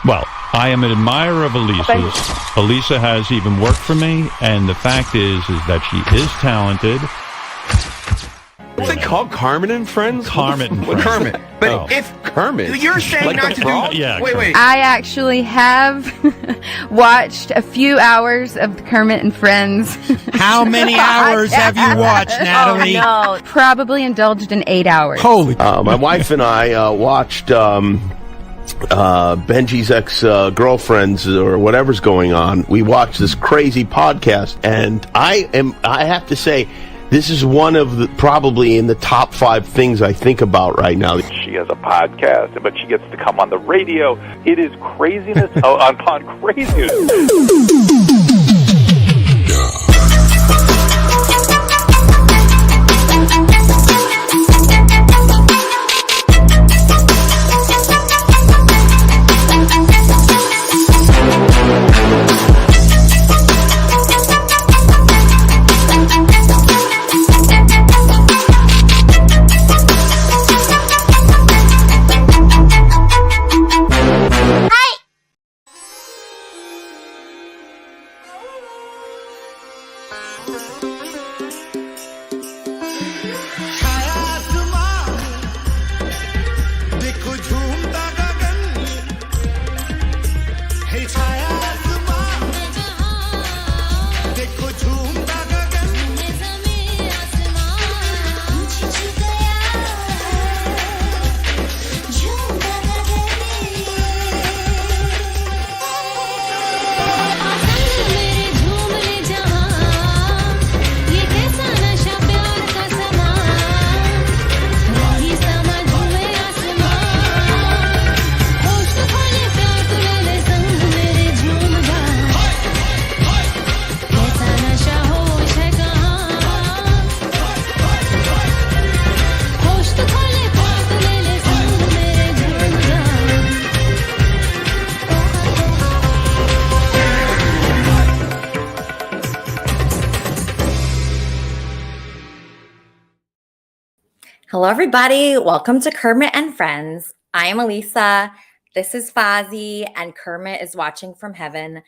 Well, I am an admirer of Elisa's. Elisa has even worked for me, and the fact is that she is talented. What's it called? Kermit and Friends? Kermit and Friends. Kermit. But if Kermit, you're saying like not to frog? do. Yeah, Wait. I actually have watched a few hours of the Kermit and Friends. How many hours have you watched, Natalie? Oh, no. Probably indulged in 8 hours. Holy. My wife and I watched Benji's ex-girlfriends or whatever's going on. We watched this crazy podcast, and I have to say, this is one of the probably in the top 5 things I think about right now. She has a podcast, but she gets to come on the radio. It is craziness upon craziness. Hello, everybody. Welcome to Kermit and Friends. I am Elisa. This is Fozzie, and Kermit is watching from heaven.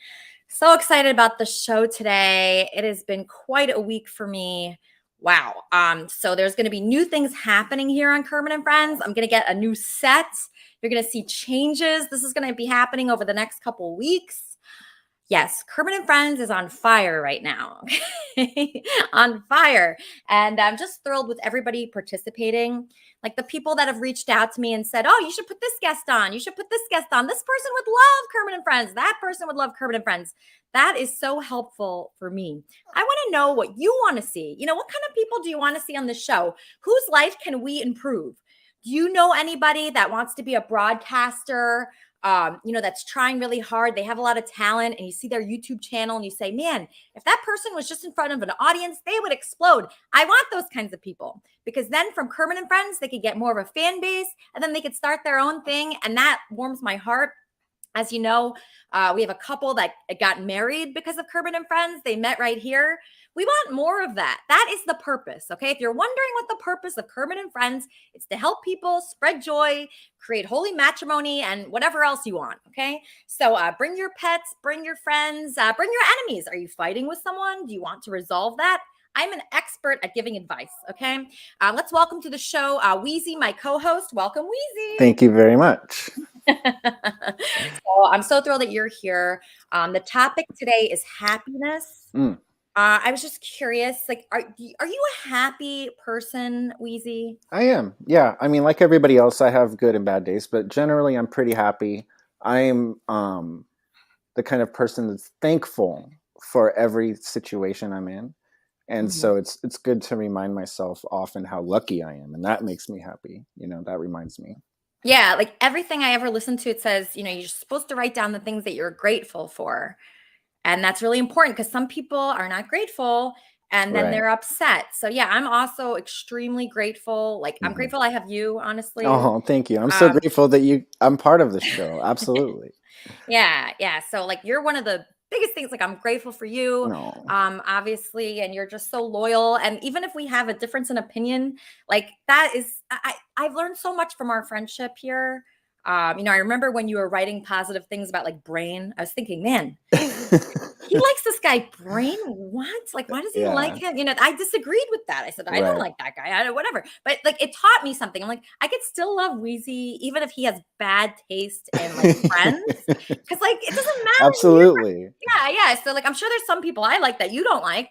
So excited about the show today. It has been quite a week for me. Wow. So there's going to be new things happening here on Kermit and Friends. I'm going to get a new set. You're going to see changes. This is going to be happening over the next couple weeks. Yes, Kermit and Friends is on fire right now. On fire. And I'm just thrilled with everybody participating. Like the people that have reached out to me and said, oh, you should put this guest on. You should put this guest on. This person would love Kermit and Friends. That person would love Kermit and Friends. That is so helpful for me. I want to know what you want to see. You know, what kind of people do you want to see on this show? Whose life can we improve? Do you know anybody that wants to be a broadcaster? That's trying really hard. They have a lot of talent, and you see their YouTube channel and you say, man, if that person was just in front of an audience, they would explode. I want those kinds of people, because then from Kermit and Friends, they could get more of a fan base, and then they could start their own thing. And that warms my heart. As you know, we have a couple that got married because of Kermit and Friends. They met right here. We want more of that. That is the purpose, okay? If you're wondering what the purpose of Kermit and Friends, it's to help people spread joy, create holy matrimony, and whatever else you want, okay? So bring your pets, bring your friends, bring your enemies. Are you fighting with someone? Do you want to resolve that? I'm an expert at giving advice, okay? Let's welcome to the show Wheezy, my co-host. Welcome, Wheezy. Thank you very much. So I'm so thrilled that you're here. The topic today is happiness. I was just curious, like, are you a happy person, Wheezy? I am. Yeah. I mean, like everybody else, I have good and bad days, but generally I'm pretty happy. I'm the kind of person that's thankful for every situation I'm in. And so it's good to remind myself often how lucky I am. And that makes me happy. You know, that reminds me. Yeah. Like everything I ever listen to, it says, you're supposed to write down the things that you're grateful for. And that's really important because some people are not grateful and then they're upset. So yeah, I'm also extremely grateful. Like I'm grateful I have you, honestly. Oh, thank you. I'm so grateful that I'm part of the show. Absolutely. Yeah. So like you're one of the biggest things. Like I'm grateful for you, No. obviously, and you're just so loyal. And even if we have a difference in opinion, like that is, I've learned so much from our friendship here. I remember when you were writing positive things about like Brain, I was thinking, man, he likes this guy Brain. What? Like, why does he like him? I disagreed with that. I said, I don't like that guy. I don't, whatever. But like, it taught me something. I'm like, I could still love Wheezy, even if he has bad taste in like Friends. Because like, it doesn't matter. Absolutely. Yeah. So like, I'm sure there's some people I like that you don't like.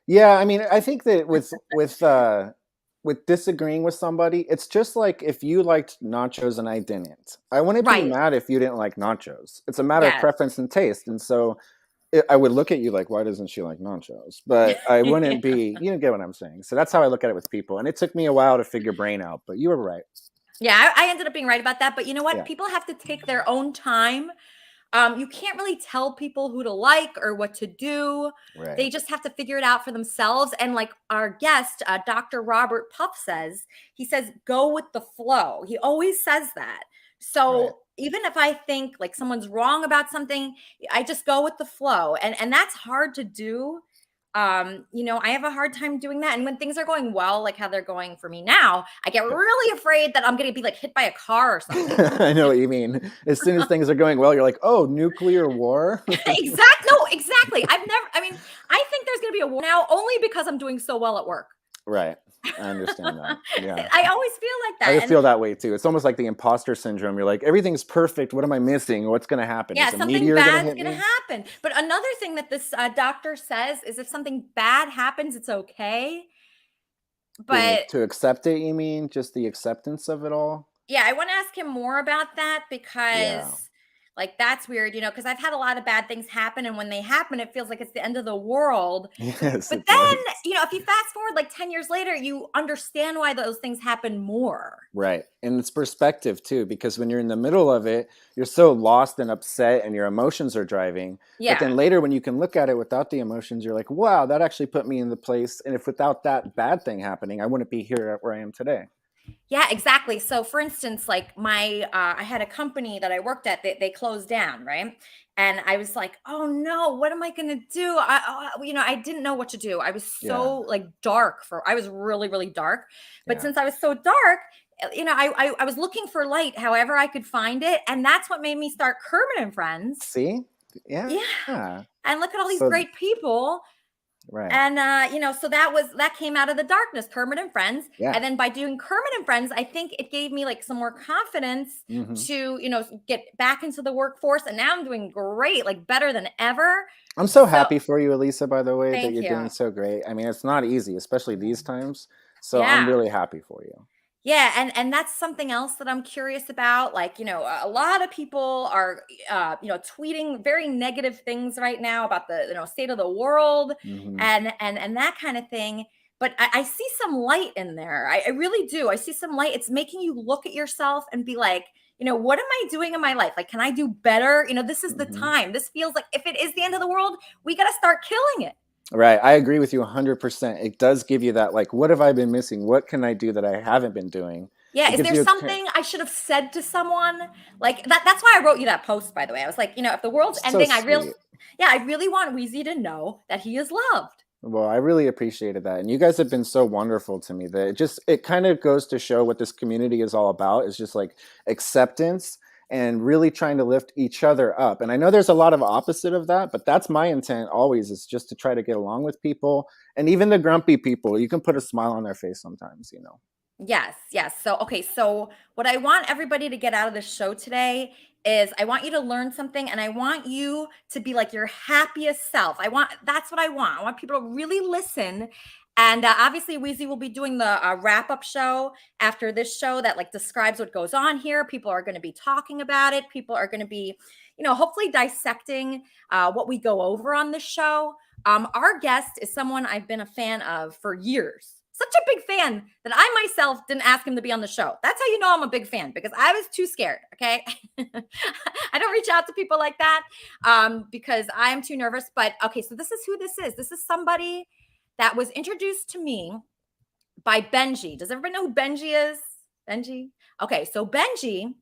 Yeah, I mean, I think that with disagreeing with somebody, it's just like if you liked nachos and I didn't. I wouldn't be mad if you didn't like nachos. It's a matter of preference and taste. And so I would look at you like, why doesn't she like nachos? But I wouldn't be, you get what I'm saying. So that's how I look at it with people. And it took me a while to figure Brain out, but you were right. Yeah, I ended up being right about that. But you know what? People have to take their own time. You can't really tell people who to like or what to do. Right. They just have to figure it out for themselves. And like our guest, Dr. Robert Puff he says, go with the flow. He always says that. So even if I think like someone's wrong about something, I just go with the flow. And that's hard to do. I have a hard time doing that. And when things are going well, like how they're going for me now, I get really afraid that I'm going to be like hit by a car or something. I know what you mean. As soon as things are going well, you're like, oh, nuclear war. Exactly. I think there's going to be a war now only because I'm doing so well at work. Right. I understand that. Yeah. I always feel like that. I feel that way too. It's almost like the imposter syndrome. You're like, everything's perfect. What am I missing? What's going to happen? Yeah, Is a something meteor bad's going to happen. But another thing that this doctor says is if something bad happens, it's okay. But to accept it, you mean? Just the acceptance of it all? Yeah, I want to ask him more about that because like that's weird, because I've had a lot of bad things happen. And when they happen, it feels like it's the end of the world. Yes, but then, if you fast forward like 10 years later, you understand why those things happen more. Right. And it's perspective too, because when you're in the middle of it, you're so lost and upset and your emotions are driving. Yeah. But then later when you can look at it without the emotions, you're like, wow, that actually put me in the place. And if without that bad thing happening, I wouldn't be here where I am today. Yeah, exactly. So for instance, like I had a company that I worked at, they closed down, right? And I was like, oh no, what am I going to do? I didn't know what to do. I was so like dark I was really, really dark. But since I was so dark, I was looking for light however I could find it. And that's what made me start Kermit and Friends. See? Yeah. Yeah. And look at all these great people. Right. And, so that came out of the darkness, Kermit and Friends. Yeah. And then by doing Kermit and Friends, I think it gave me like some more confidence to, get back into the workforce. And now I'm doing great, like better than ever. I'm so happy for you, Elisa, by the way, that you're you. doing so great. I mean, it's not easy, especially these times. So I'm really happy for you. Yeah, and that's something else that I'm curious about. Like, a lot of people are, tweeting very negative things right now about the, state of the world and that kind of thing. But I see some light in there. I really do. I see some light. It's making you look at yourself and be like, what am I doing in my life? Like, can I do better? This is the time. This feels like if it is the end of the world, we got to start killing it. Right. I agree with you 100%. It does give you that, like, what have I been missing? What can I do that I haven't been doing? Yeah. Is there something I should have said to someone like that? That's why I wrote you that post, by the way. I was like, if the world's ending, I really want Wheezy to know that he is loved. Well, I really appreciated that. And you guys have been so wonderful to me that it kind of goes to show what this community is all about. It's just like acceptance and really trying to lift each other up. And I know there's a lot of opposite of that, but that's my intent always, is just to try to get along with people. And even the grumpy people, you can put a smile on their face sometimes, Yes. So what I want everybody to get out of this show today is I want you to learn something, and I want you to be like your happiest self. That's what I want. I want people to really listen. And obviously, Wheezy will be doing the wrap-up show after this show that like describes what goes on here. People are going to be talking about it. People are going to be, hopefully dissecting what we go over on this show. Our guest is someone I've been a fan of for years. Such a big fan that I myself didn't ask him to be on the show. That's how you know I'm a big fan, because I was too scared, okay? I don't reach out to people like that because I'm too nervous. But, okay, so this is who this is. This is somebody that was introduced to me by Benji. Does everybody know who Benji is? Benji? Okay, so Benji,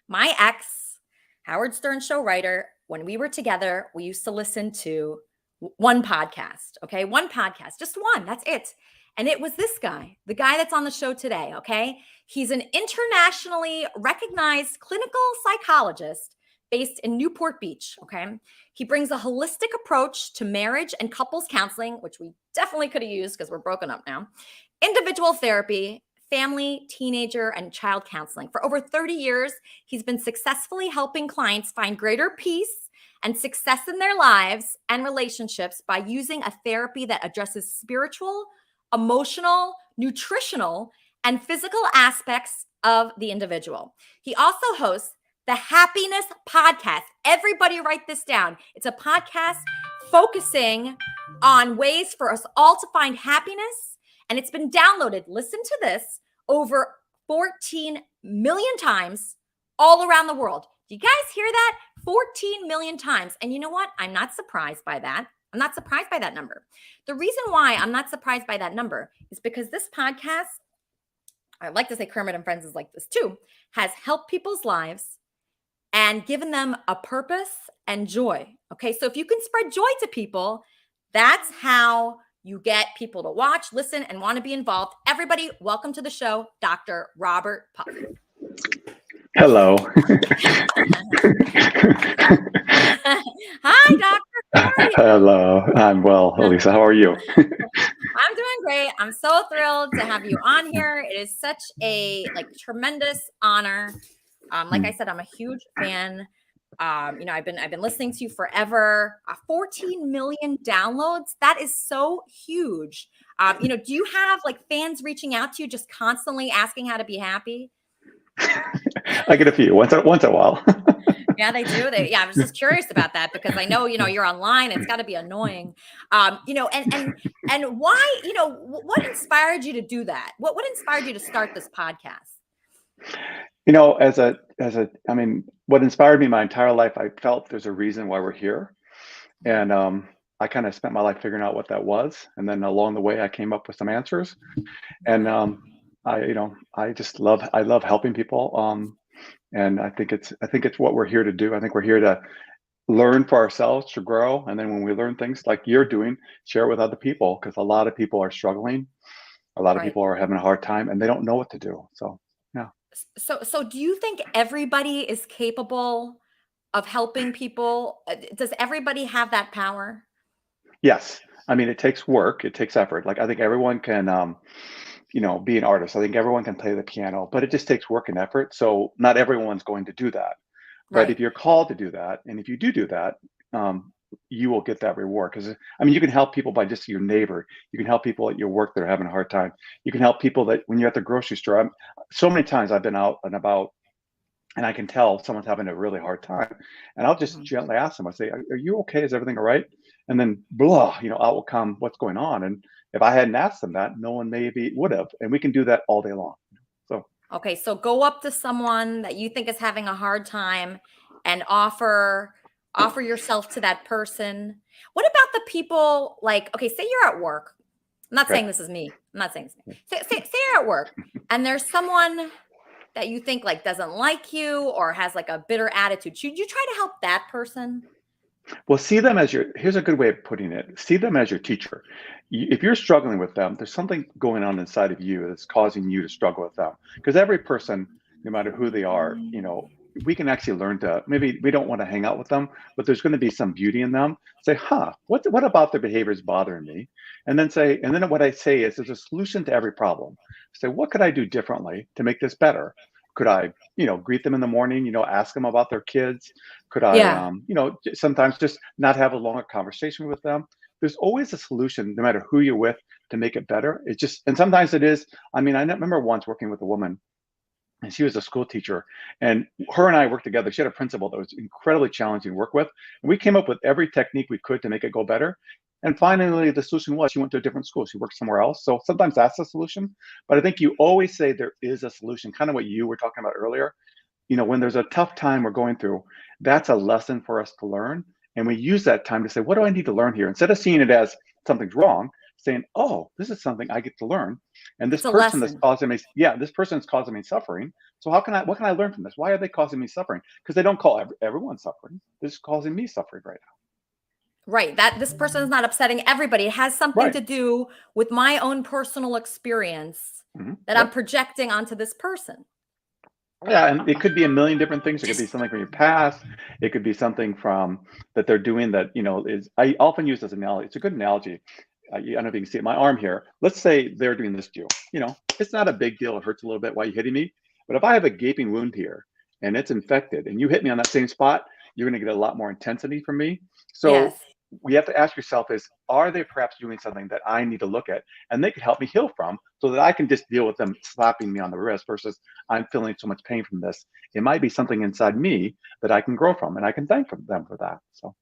my ex, Howard Stern show writer, when we were together, we used to listen to one podcast, okay? One podcast, just one, that's it. And it was this guy, the guy that's on the show today, okay? He's an internationally recognized clinical psychologist based in Newport Beach, okay? He brings a holistic approach to marriage and couples counseling, which we definitely could have used because we're broken up now, individual therapy, family, teenager, and child counseling. For over 30 years, he's been successfully helping clients find greater peace and success in their lives and relationships by using a therapy that addresses spiritual, emotional, nutritional, and physical aspects of the individual. He also hosts the Happiness Podcast. Everybody write this down. It's a podcast focusing on ways for us all to find happiness. And it's been downloaded, listen to this, over 14 million times all around the world. Do you guys hear that? 14 million times. And you know what? I'm not surprised by that. I'm not surprised by that number. The reason why I'm not surprised by that number is because this podcast, I like to say Kermit and Friends is like this too, has helped people's lives and given them a purpose and joy. Okay, so if you can spread joy to people, that's how you get people to watch, listen, and want to be involved. Everybody, welcome to the show, Dr. Robert Puff. Hello. Hi, Doctor. How are you? Hello. I'm well, Elisa. How are you? I'm doing great. I'm so thrilled to have you on here. It is such a tremendous honor. Like I said, I'm a huge fan. I've been listening to you forever. 14 million downloads. That is so huge. Do you have fans reaching out to you just constantly asking how to be happy? I get a few once in a while. Yeah, they do. I was just curious about that because I know, you're online. It's got to be annoying. And why, what inspired you to do that? What inspired you to start this podcast? What inspired me my entire life, I felt there's a reason why we're here. And I kind of spent my life figuring out what that was. And then along the way, I came up with some answers. And I love helping people. And I think it's what we're here to do. I think we're here to learn for ourselves, to grow. And then when we learn things like you're doing, share it with other people, because a lot of people are struggling. A lot of people are having a hard time and they don't know what to do. So, yeah. So do you think everybody is capable of helping people? Does everybody have that power? Yes. I mean, it takes work. It takes effort. I think everyone can, be an artist. I think everyone can play the piano, but it just takes work and effort. So not everyone's going to do that. But if you're called to do that, and if you do that, you will get that reward. Because you can help people by just your neighbor. You can help people at your work that are having a hard time. You can help people that when you're at the grocery store. So many times I've been out and about, and I can tell someone's having a really hard time, and I'll just gently ask them. I say, "Are you okay? Is everything all right?" And then, out will come, "What's going on?" And if I hadn't asked them that, no one maybe would have. And we can do that all day long. Okay, so go up to someone that you think is having a hard time and offer yourself to that person. What about the people say you're at work. I'm not saying this is me. I'm not saying this is me. Say you're at work and there's someone that you think doesn't like you or has a bitter attitude. Should you try to help that person? Well, see them as here's a good way of putting it. See them as your teacher. If you're struggling with them, there's something going on inside of you that's causing you to struggle with them. Because every person, no matter who they are, we can actually learn to, maybe we don't want to hang out with them, but there's going to be some beauty in them. Say, what about their behavior is bothering me? And then what I say is there's a solution to every problem. Say, what could I do differently to make this better? Could I, greet them in the morning, ask them about their kids? Could I, sometimes just not have a longer conversation with them? There's always a solution, no matter who you're with, to make it better. And sometimes it is. I remember once working with a woman, and she was a school teacher, and her and I worked together. She had a principal that was incredibly challenging to work with. And we came up with every technique we could to make it go better. And finally, the solution was she went to a different school. She worked somewhere else. So sometimes that's the solution. But I think you always say there is a solution, kind of what you were talking about earlier. When there's a tough time we're going through, that's a lesson for us to learn. And we use that time to say, what do I need to learn here? Instead of seeing it as something's wrong, saying, oh, this is something I get to learn. And this person that's causing me, this person is causing me suffering. So what can I learn from this? Why are they causing me suffering? Because they don't call everyone suffering. This is causing me suffering right now. Right. That this person is not upsetting everybody. It has something Right. to do with my own personal experience that I'm Yep. projecting onto this person. Yeah, and it could be a million different things. It could be something from your past. It could be something from that they're doing that, is I often use as an analogy. It's a good analogy. I don't know if you can see it. My arm here. Let's say they're doing this to you. It's not a big deal. It hurts a little bit. Why are you hitting me? But if I have a gaping wound here and it's infected and you hit me on that same spot, you're going to get a lot more intensity from me. So Yes. we have to ask yourself are they perhaps doing something that I need to look at and they could help me heal from so that I can just deal with them slapping me on the wrist versus I'm feeling so much pain from this. It might be something inside me that I can grow from and I can thank them for that. So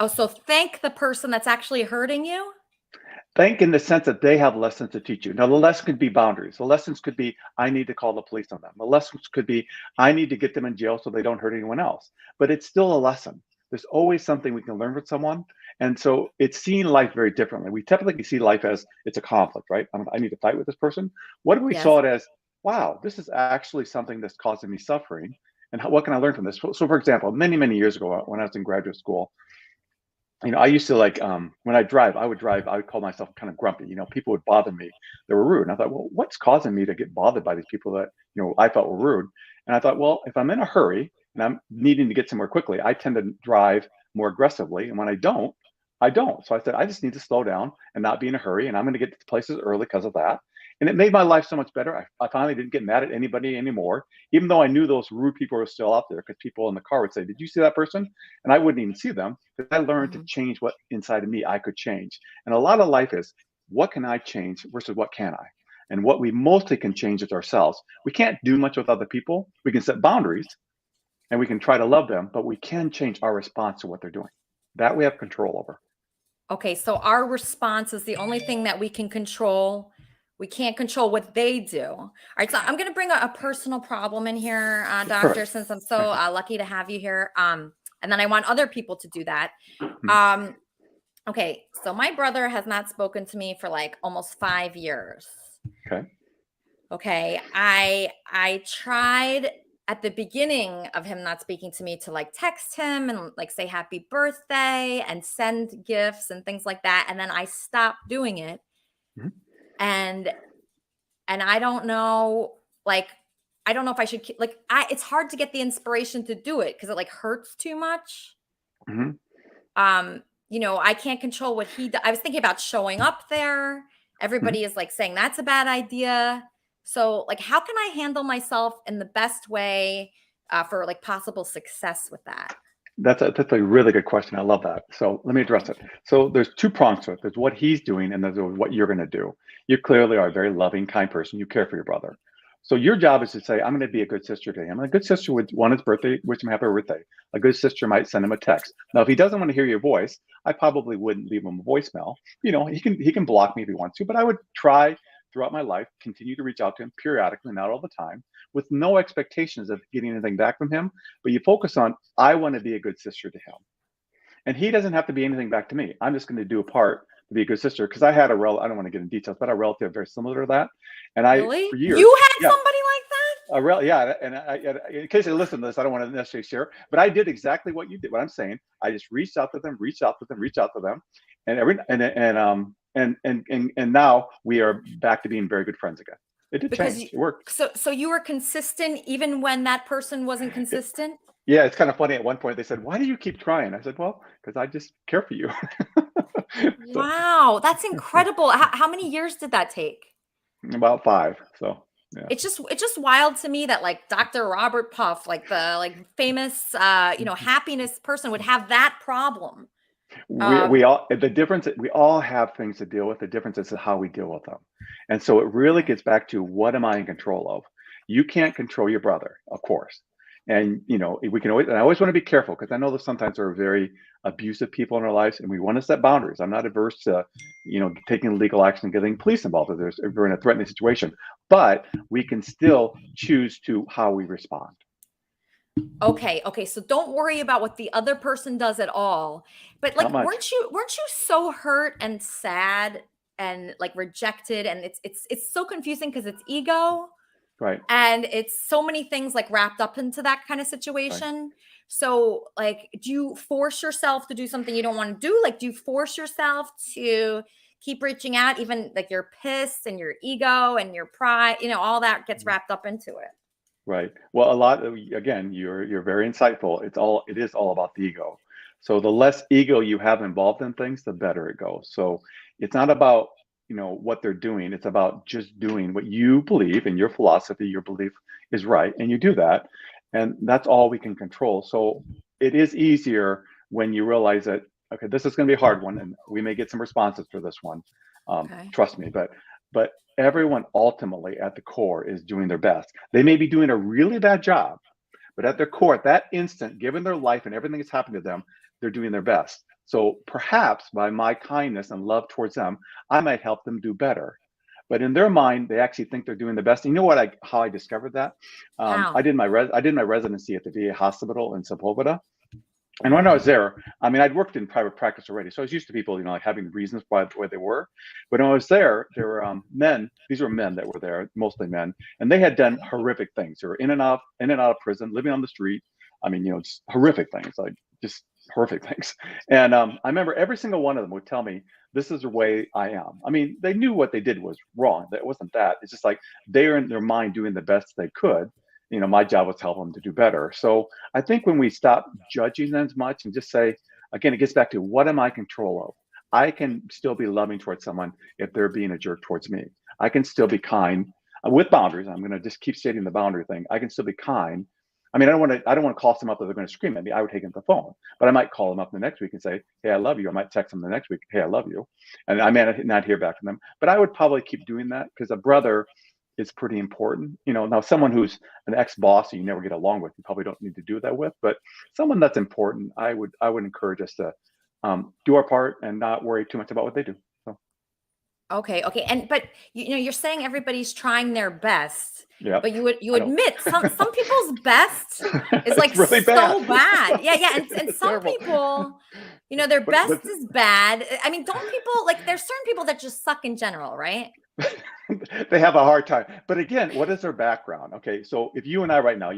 So thank the person that's actually hurting you. thank in the sense that they have lessons to teach you. Now, the lesson could be boundaries. The lessons could be, I need to call the police on them. The lessons could be, I need to get them in jail so they don't hurt anyone else. But it's still a lesson. There's always something we can learn from someone. And so it's seeing life very differently. We typically see life as it's a conflict, right? I need to fight with this person. What if we Yes. saw it as, wow, this is actually something that's causing me suffering. And what can I learn from this? So for example, many, many years ago, when I was in graduate school, I used to when I would call myself kind of grumpy. People would bother me. They were rude. And I thought, well, what's causing me to get bothered by these people that, I felt were rude? And I thought, well, if I'm in a hurry and I'm needing to get somewhere quickly, I tend to drive more aggressively. And when I don't, I don't. So I said, I just need to slow down and not be in a hurry. And I'm going to get to places early because of that. And it made my life so much better. I finally didn't get mad at anybody anymore, even though I knew those rude people were still out there because people in the car would say, did you see that person? And I wouldn't even see them because I learned to change what inside of me I could change. And a lot of life is, what can I change versus what can I? And what we mostly can change is ourselves. We can't do much with other people. We can set boundaries and we can try to love them, but we can change our response to what they're doing. That we have control over. Okay, so our response is the only thing that we can control. We can't control what they do. All right, so I'm going to bring a personal problem in here, Doctor, Correct. since I'm so lucky to have you here. And then I want other people to do that. Okay, so my brother has not spoken to me for like almost 5 years. Okay, I tried at the beginning of him not speaking to me to like text him and like say happy birthday and send gifts and things like that. And then I stopped doing it. And I don't know, I don't know if I should, it's hard to get the inspiration to do it because it like hurts too much. I can't control what he does. I was thinking about showing up there. Everybody is like saying that's a bad idea. So like, how can I handle myself in the best way for like possible success with that? That's a really good question. I love that. So let me address it. So there's two prongs to it. There's what he's doing and there's what you're going to do. You clearly are a very loving, kind person. You care for your brother. So your job is to say, I'm going to be a good sister to him. A good sister would want his birthday, wish him happy birthday. A good sister might send him a text. Now, if he doesn't want to hear your voice, I probably wouldn't leave him a voicemail. He can block me if he wants to, but I would try throughout my life, continue to reach out to him periodically, not all the time, with no expectations of getting anything back from him. But you focus on, I want to be a good sister to him. And he doesn't have to be anything back to me. I'm just going to do a part to be a good sister. Because I had I don't want to get into details, but a relative very similar to that. And really? For years, you had somebody like that? And in case they listen to this, I don't want to necessarily share, but I did exactly what you did. What I'm saying, I just reached out to them, and now we are back to being very good friends again. It did change. It worked. So you were consistent even when that person wasn't consistent? Yeah, it's kind of funny. At one point, they said, "Why do you keep trying?" I said, "Well, because I just care for you." Wow, that's incredible. How many years did that take? About 5. So yeah. It's just wild to me that like Dr. Robert Puff, like the famous happiness person, would have that problem. We all have things to deal with. The difference is how we deal with them. And so it really gets back to, what am I in control of? You can't control your brother, of course. And we can always, and I always want to be careful because I know that sometimes there are very abusive people in our lives, and we want to set boundaries. I'm not averse to, taking legal action and getting police involved if we're in a threatening situation, but we can still choose to how we respond. Okay. So don't worry about what the other person does at all. But like, weren't you so hurt and sad and like rejected? And it's so confusing because it's ego. Right. And it's so many things like wrapped up into that kind of situation. So like, do you force yourself to do something you don't want to do? Like, do you force yourself to keep reaching out, even like you're pissed and your ego and your pride, all that gets wrapped up into it? Right. Well, again, you're very insightful. It is all about the ego. So the less ego you have involved in things, the better it goes. So it's not about, what they're doing. It's about just doing what you believe in your philosophy, your belief is right, and you do that. And that's all we can control. So it is easier when you realize that, okay, this is going to be a hard one, and we may get some responses for this one. Okay. Trust me, but everyone ultimately at the core is doing their best. They may be doing a really bad job, but at their core, at that instant, given their life and everything that's happened to them, they're doing their best. So perhaps by my kindness and love towards them, I might help them do better. But in their mind, they actually think they're doing the best. And you know how I discovered that? How? I did my residency at the VA hospital in Sepulveda. And when I was there, I mean, I'd worked in private practice already, so I was used to people, like having reasons why they were. But when I was there were men. These were men that were there, mostly men, and they had done horrific things. They were in and out of prison, living on the street. I mean, just horrific things, like just horrific things. And I remember every single one of them would tell me, "This is the way I am." I mean, they knew what they did was wrong. That wasn't that. It's just like they are in their mind doing the best they could. My job was to help them to do better. So I think when we stop judging them as much and just say, again, it gets back to what am I in control of? I can still be loving towards someone if they're being a jerk towards me. I can still be kind with boundaries. I'm going to just keep stating the boundary thing. I can still be kind. I mean, I don't want to call them up that they're going to scream at me. I would take them to the phone, but I might call them up the next week and say, "Hey, I love you." I might text them the next week, "Hey, I love you," and I may not hear back from them. But I would probably keep doing that because a brother is pretty important. Now someone who's an ex-boss you never get along with, you probably don't need to do that with, but someone that's important, I would encourage us to do our part and not worry too much about what they do. So, Okay. But you're saying everybody's trying their best. yeah. But you admit some people's best is like really so bad. bad. Yeah. And It's some terrible. people, their best But is bad. I mean, don't people like there's certain people that just suck in general, right? they have a hard time. But again, what is their background? Okay, so if you and I right now,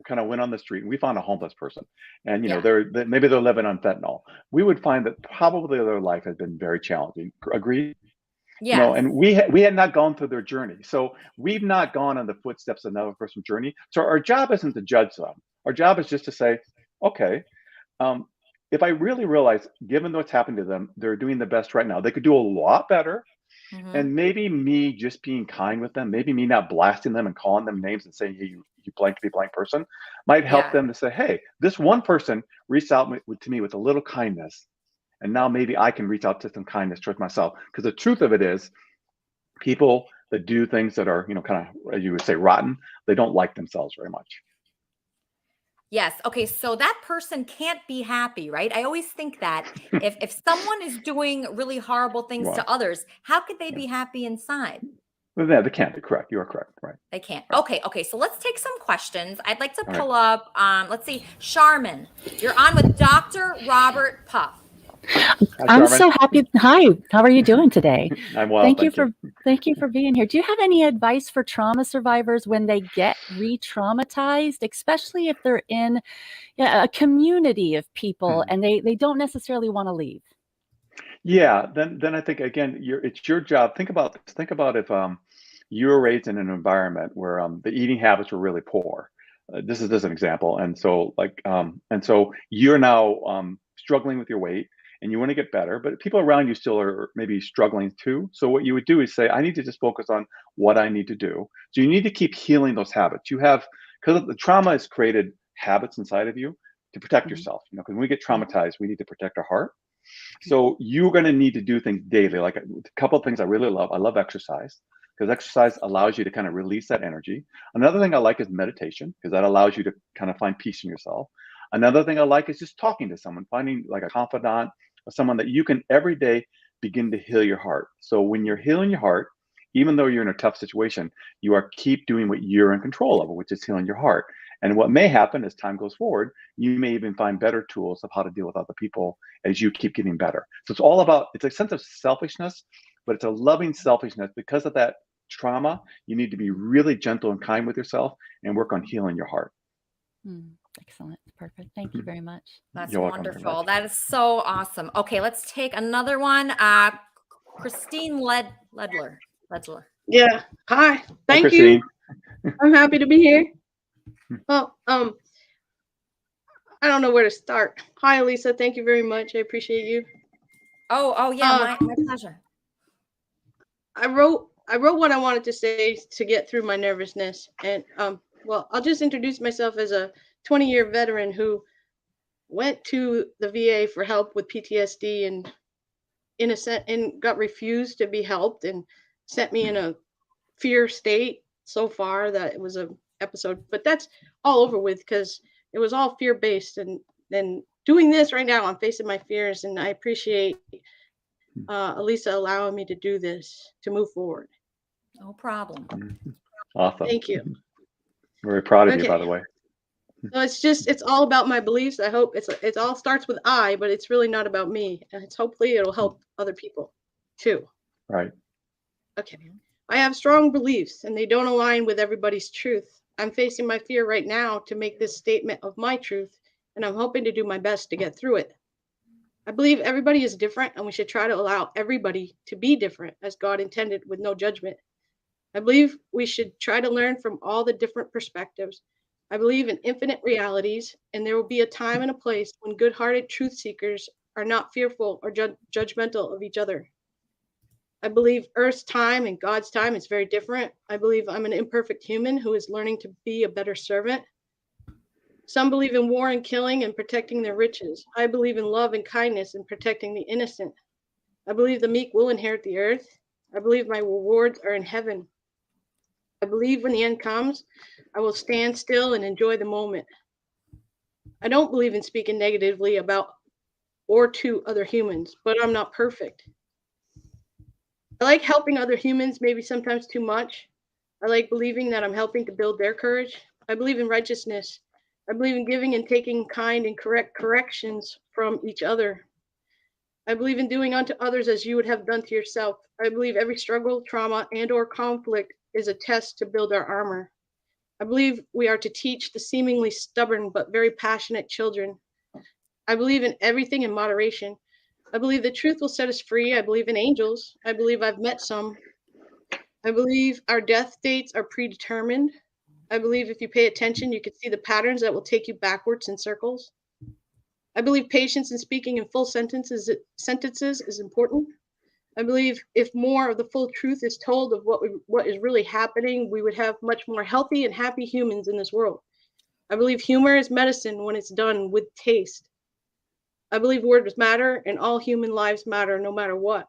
kind of went on the street and we found a homeless person, and Yeah. maybe they're living on fentanyl, we would find that probably their life has been very challenging. Agree? Yeah. And we had not gone through their journey, so we've not gone on the footsteps of another person's journey. So our job isn't to judge them. Our job is just to say, okay, if I really realize, given what's happened to them, they're doing the best right now. They could do a lot better. Mhm. And maybe me just being kind with them, maybe me not blasting them and calling them names and saying, "Hey, you blank to be blank person," might help Yeah. them to say, "Hey, this one person reached out to me with a little kindness, and now maybe I can reach out to some kindness towards myself." Because the truth of it is, people that do things that are, kind of, as you would say, rotten, they don't like themselves very much. Yes. Okay. So that person can't be happy, right? I always think that if someone is doing really horrible things Well, to others, how could they yeah. be happy inside? Yeah, they can't be correct. You are correct. Right. They can't. Right. Okay. So let's take some questions. I'd like to All pull up, let's see, Charmin. You're on with Dr. Robert Puff. Hi, I'm Charmin. so happy. Hi, how are you doing today? I'm well. Thank you for being here. Do you have any advice for trauma survivors when they get re-traumatized, especially if they're in a community of people and they don't necessarily want to leave? Yeah, then I think again, it's your job. Think about this. Think about if you were raised in an environment where the eating habits were really poor. This is an example, and so you're now struggling with your weight, and you want to get better, but people around you still are maybe struggling too. So what you would do is say, I need to just focus on what I need to do. So you need to keep healing those habits. Because the trauma has created habits inside of you to protect yourself. Because when we get traumatized, we need to protect our heart. So you're going to need to do things daily. Like a couple of things I really love. I love exercise because exercise allows you to kind of release that energy. Another thing I like is meditation because that allows you to kind of find peace in yourself. Another thing I like is just talking to someone, finding like a confidant or someone that you can every day begin to heal your heart. So when you're healing your heart, even though you're in a tough situation, you are keep doing what you're in control of, which is healing your heart. And what may happen as time goes forward, you may even find better tools of how to deal with other people as you keep getting better. So it's all about, it's a sense of selfishness, but it's a loving selfishness. Because of that trauma, you need to be really gentle and kind with yourself and work on healing your heart. Excellent. Perfect. Thank you very much. That's You're welcome very wonderful. much. That is so awesome. Okay, let's take another one. Christine Ledler. Yeah. Hi. Hi, Thank you. Christine. I'm happy to be here. Well, I don't know where to start. Hi, Elisa. Thank you very much. I appreciate you. Oh yeah, my pleasure. I wrote what I wanted to say to get through my nervousness, and well, I'll just introduce myself as a 20-year veteran who went to the VA for help with PTSD and and got refused to be helped and sent me in a fear state so far that it was a episode, but that's all over with because it was all fear based. And then doing this right now, I'm facing my fears, and I appreciate Elisa allowing me to do this to move forward. No problem. Awesome. Thank you. Very proud of you, Okay. by the way. So it's all about my beliefs. I hope it all starts with I, but it's really not about me. And it's hopefully it'll help other people too. Right. Okay. I have strong beliefs and they don't align with everybody's truth. I'm facing my fear right now to make this statement of my truth, and I'm hoping to do my best to get through it. I believe everybody is different and we should try to allow everybody to be different as God intended with no judgment. I believe we should try to learn from all the different perspectives. I believe in infinite realities, and there will be a time and a place when good-hearted truth seekers are not fearful or judgmental of each other. I believe Earth's time and God's time is very different. I believe I'm an imperfect human who is learning to be a better servant. Some believe in war and killing and protecting their riches. I believe in love and kindness and protecting the innocent. I believe the meek will inherit the earth. I believe my rewards are in heaven. I believe when the end comes, I will stand still and enjoy the moment. I don't believe in speaking negatively about or to other humans, but I'm not perfect. I like helping other humans, maybe sometimes too much. I like believing that I'm helping to build their courage. I believe in righteousness. I believe in giving and taking kind and correct corrections from each other. I believe in doing unto others as you would have done to yourself. I believe every struggle, trauma, and or conflict is a test to build our armor. I believe we are to teach the seemingly stubborn but very passionate children. I believe in everything in moderation. I believe the truth will set us free. I believe in angels. I believe I've met some. I believe our death dates are predetermined. I believe if you pay attention, you can see the patterns that will take you backwards in circles. I believe patience in speaking in full sentences is important. I believe if more of the full truth is told of what is really happening, we would have much more healthy and happy humans in this world. I believe humor is medicine when it's done with taste. I believe words matter and all human lives matter no matter what.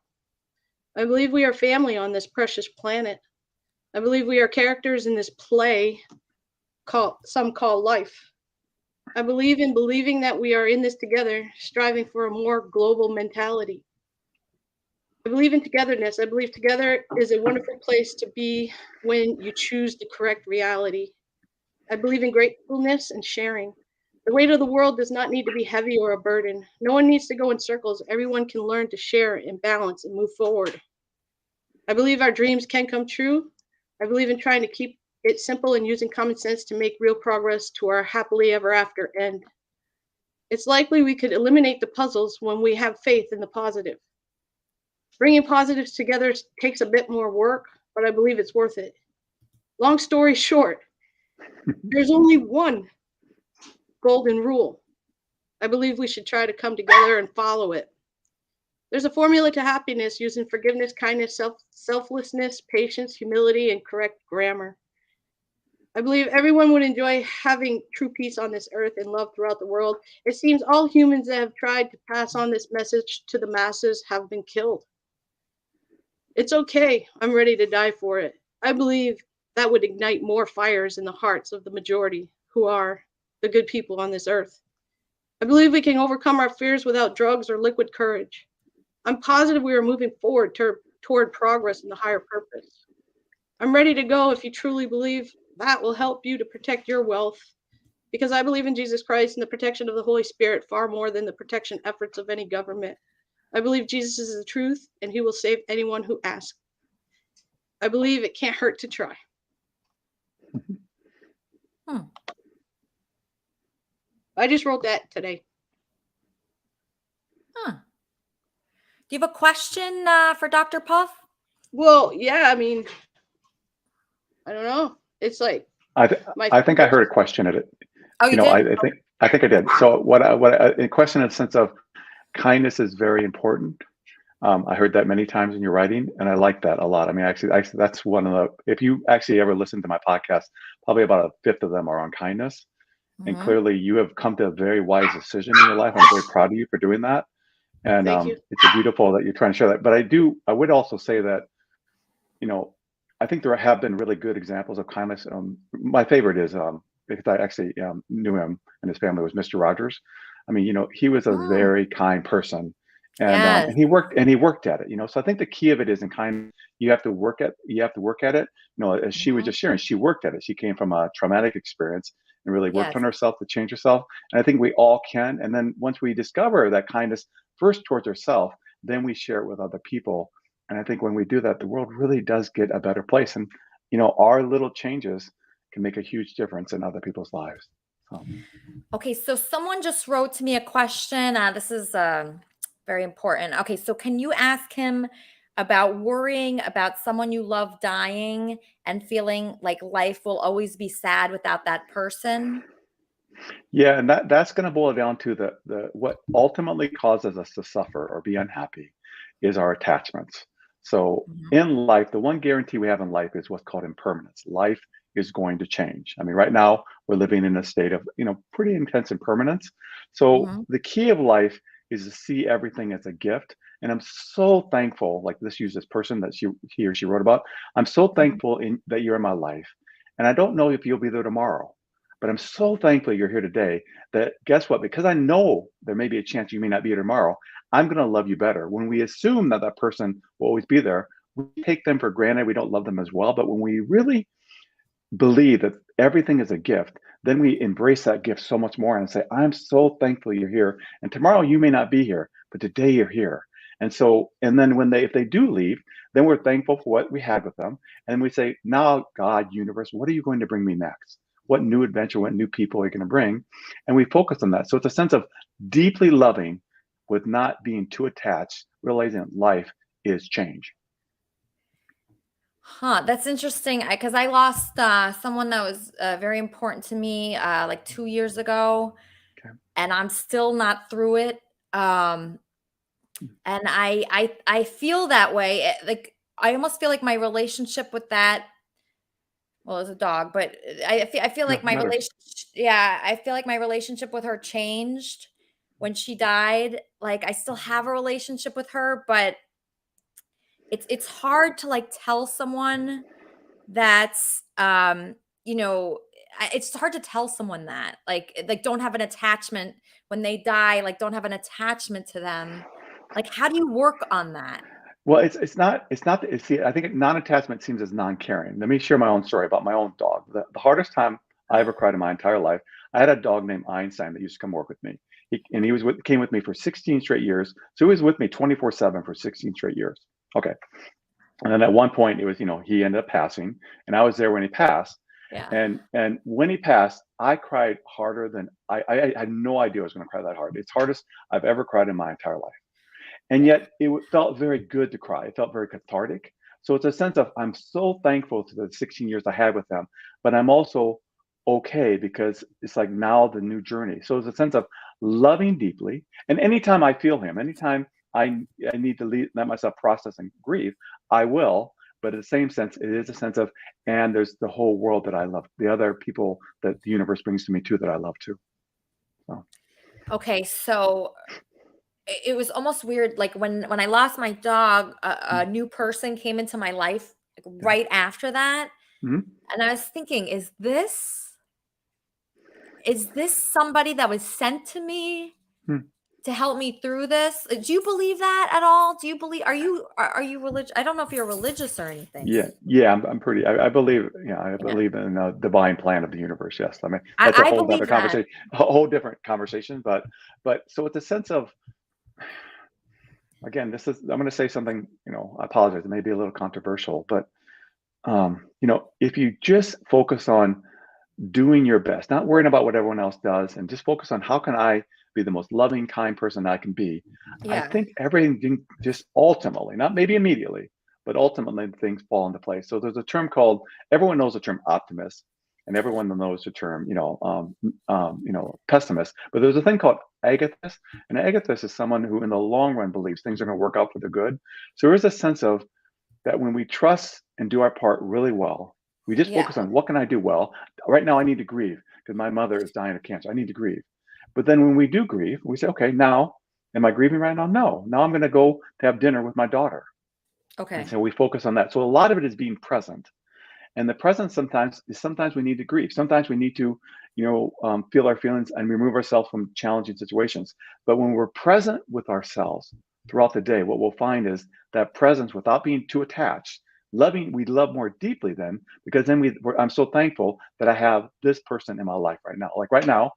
I believe we are family on this precious planet. I believe we are characters in this play some call life. I believe in believing that we are in this together, striving for a more global mentality. I believe in togetherness. I believe together is a wonderful place to be when you choose the correct reality. I believe in gratefulness and sharing. The weight of the world does not need to be heavy or a burden. No one needs to go in circles. Everyone can learn to share and balance and move forward. I believe our dreams can come true. I believe in trying to keep it simple and using common sense to make real progress to our happily ever after end. It's likely we could eliminate the puzzles when we have faith in the positive. Bringing positives together takes a bit more work, but I believe it's worth it. Long story short, there's only one golden rule. I believe we should try to come together and follow it. There's a formula to happiness using forgiveness, kindness, selflessness, patience, humility, and correct grammar. I believe everyone would enjoy having true peace on this earth and love throughout the world. It seems all humans that have tried to pass on this message to the masses have been killed. It's okay. I'm ready to die for it. I believe that would ignite more fires in the hearts of the majority who are the good people on this earth. I believe we can overcome our fears without drugs or liquid courage. I'm positive we are moving forward toward progress and the higher purpose. I'm ready to go if you truly believe that will help you to protect your wealth, because I believe in Jesus Christ and the protection of the Holy Spirit far more than the protection efforts of any government. I believe Jesus is the truth and he will save anyone who asks. I believe it can't hurt to try. I just wrote that today. Huh. Do you have a question for Dr. Puff? Well, yeah, I mean, I don't know. It's like I think I heard a question at it. Oh, you did? I think I did. So a question in the sense of kindness is very important. I heard that many times in your writing, and I like that a lot. I mean, actually, that's one of the. If you actually ever listen to my podcast, probably about a fifth of them are on kindness. And clearly, you have come to a very wise decision in your life. I'm very proud of you for doing that. And it's beautiful that you're trying to share that. But I would also say that, I think there have been really good examples of kindness. My favorite is because I actually knew him and his family was Mr. Rogers. I mean, he was a very kind person. And he worked at it, So I think the key of it is in kindness. You have to work at it. As she was just sharing, she worked at it. She came from a traumatic experience and really worked on herself to change herself. And I think we all can. And then once we discover that kindness first towards ourselves, then we share it with other people. And I think when we do that, the world really does get a better place. And our little changes can make a huge difference in other people's lives. Okay, so someone just wrote to me a question. This is very important. Okay, so can you ask him about worrying about someone you love dying and feeling like life will always be sad without that person? Yeah, and that's going to boil down to the what ultimately causes us to suffer or be unhappy is our attachments. So in life, the one guarantee we have in life is what's called impermanence. Life is going to change. I mean, right now we're living in a state of, pretty intense impermanence. So the key of life is to see everything as a gift. And I'm so thankful, like this person that he or she wrote about. I'm so thankful that you're in my life. And I don't know if you'll be there tomorrow, but I'm so thankful you're here today that guess what? Because I know there may be a chance you may not be here tomorrow, I'm going to love you better. When we assume that person will always be there, we take them for granted. We don't love them as well. But when we really believe that everything is a gift, then we embrace that gift so much more and say, I'm so thankful you're here. And tomorrow you may not be here, but today you're here. And then if they do leave, then we're thankful for what we had with them. And we say, now, God, universe, what are you going to bring me next? What new adventure, what new people are you going to bring? And we focus on that. So it's a sense of deeply loving with not being too attached, realizing that life is change. That's interesting because I lost someone that was very important to me like 2 years ago, and I'm still not through it. And I feel that way. Like I almost feel like my relationship with that. Well, as a dog, but I feel like my relationship. Yeah, I feel like my relationship with her changed when she died. Like I still have a relationship with her, but it's hard to like tell someone that's it's hard to tell someone that like don't have an attachment when they die, like don't have an attachment to them. Like how do you work on that? Well, see, I think non-attachment seems as non-caring. Let me share my own story about my own dog. The hardest time I ever cried in my entire life, I had a dog named Einstein that used to come work with me. He came with me for 16 straight years. So he was with me 24/7 for 16 straight years. Okay. And then at one point it was, he ended up passing and I was there when he passed. Yeah. And when he passed, I cried harder than I had no idea I was going to cry that hard. It's hardest I've ever cried in my entire life. And yet it felt very good to cry. It felt very cathartic. So it's a sense of I'm so thankful to the 16 years I had with them, but I'm also okay because it's like now the new journey. So it's a sense of loving deeply. And anytime I feel him, anytime I need to let myself process and grieve, I will. But in the same sense, it is a sense of, and there's the whole world that I love, the other people that the universe brings to me too that I love too. So. Okay, so it was almost weird. Like when I lost my dog, a new person came into my life right after that. And I was thinking, is this somebody that was sent to me to help me through this? Do you believe that at all? Do you believe, are you religious? I don't know if you're religious or anything. Yeah. I'm pretty, I believe, I believe in the divine plan of the universe. Yes. I mean, that's a whole other conversation, a whole different conversation, but so it's a sense of, again, I'm going to say something, I apologize. It may be a little controversial, but, if you just focus on doing your best, not worrying about what everyone else does, and just focus on how can I be the most loving, kind person I can be. I Yeah. think everything just ultimately, not maybe immediately, but ultimately things fall into place. So there's a term called, everyone knows the term optimist, and everyone knows the term, pessimist. But there's a thing called agathist, and an agathist is someone who, in the long run, believes things are going to work out for the good. So there is a sense of that when we trust and do our part really well, we just Yeah. focus on what can I do well. Right now, I need to grieve because my mother is dying of cancer. I need to grieve. But then when we do grieve, we say, okay, now, am I grieving right now? No. Now I'm going to go to have dinner with my daughter. Okay. And so we focus on that. So a lot of it is being present. And the present sometimes we need to grieve. Sometimes we need to, feel our feelings and remove ourselves from challenging situations. But when we're present with ourselves throughout the day, what we'll find is that presence without being too attached, we love more deeply then, because then I'm so thankful that I have this person in my life right now. Like right now,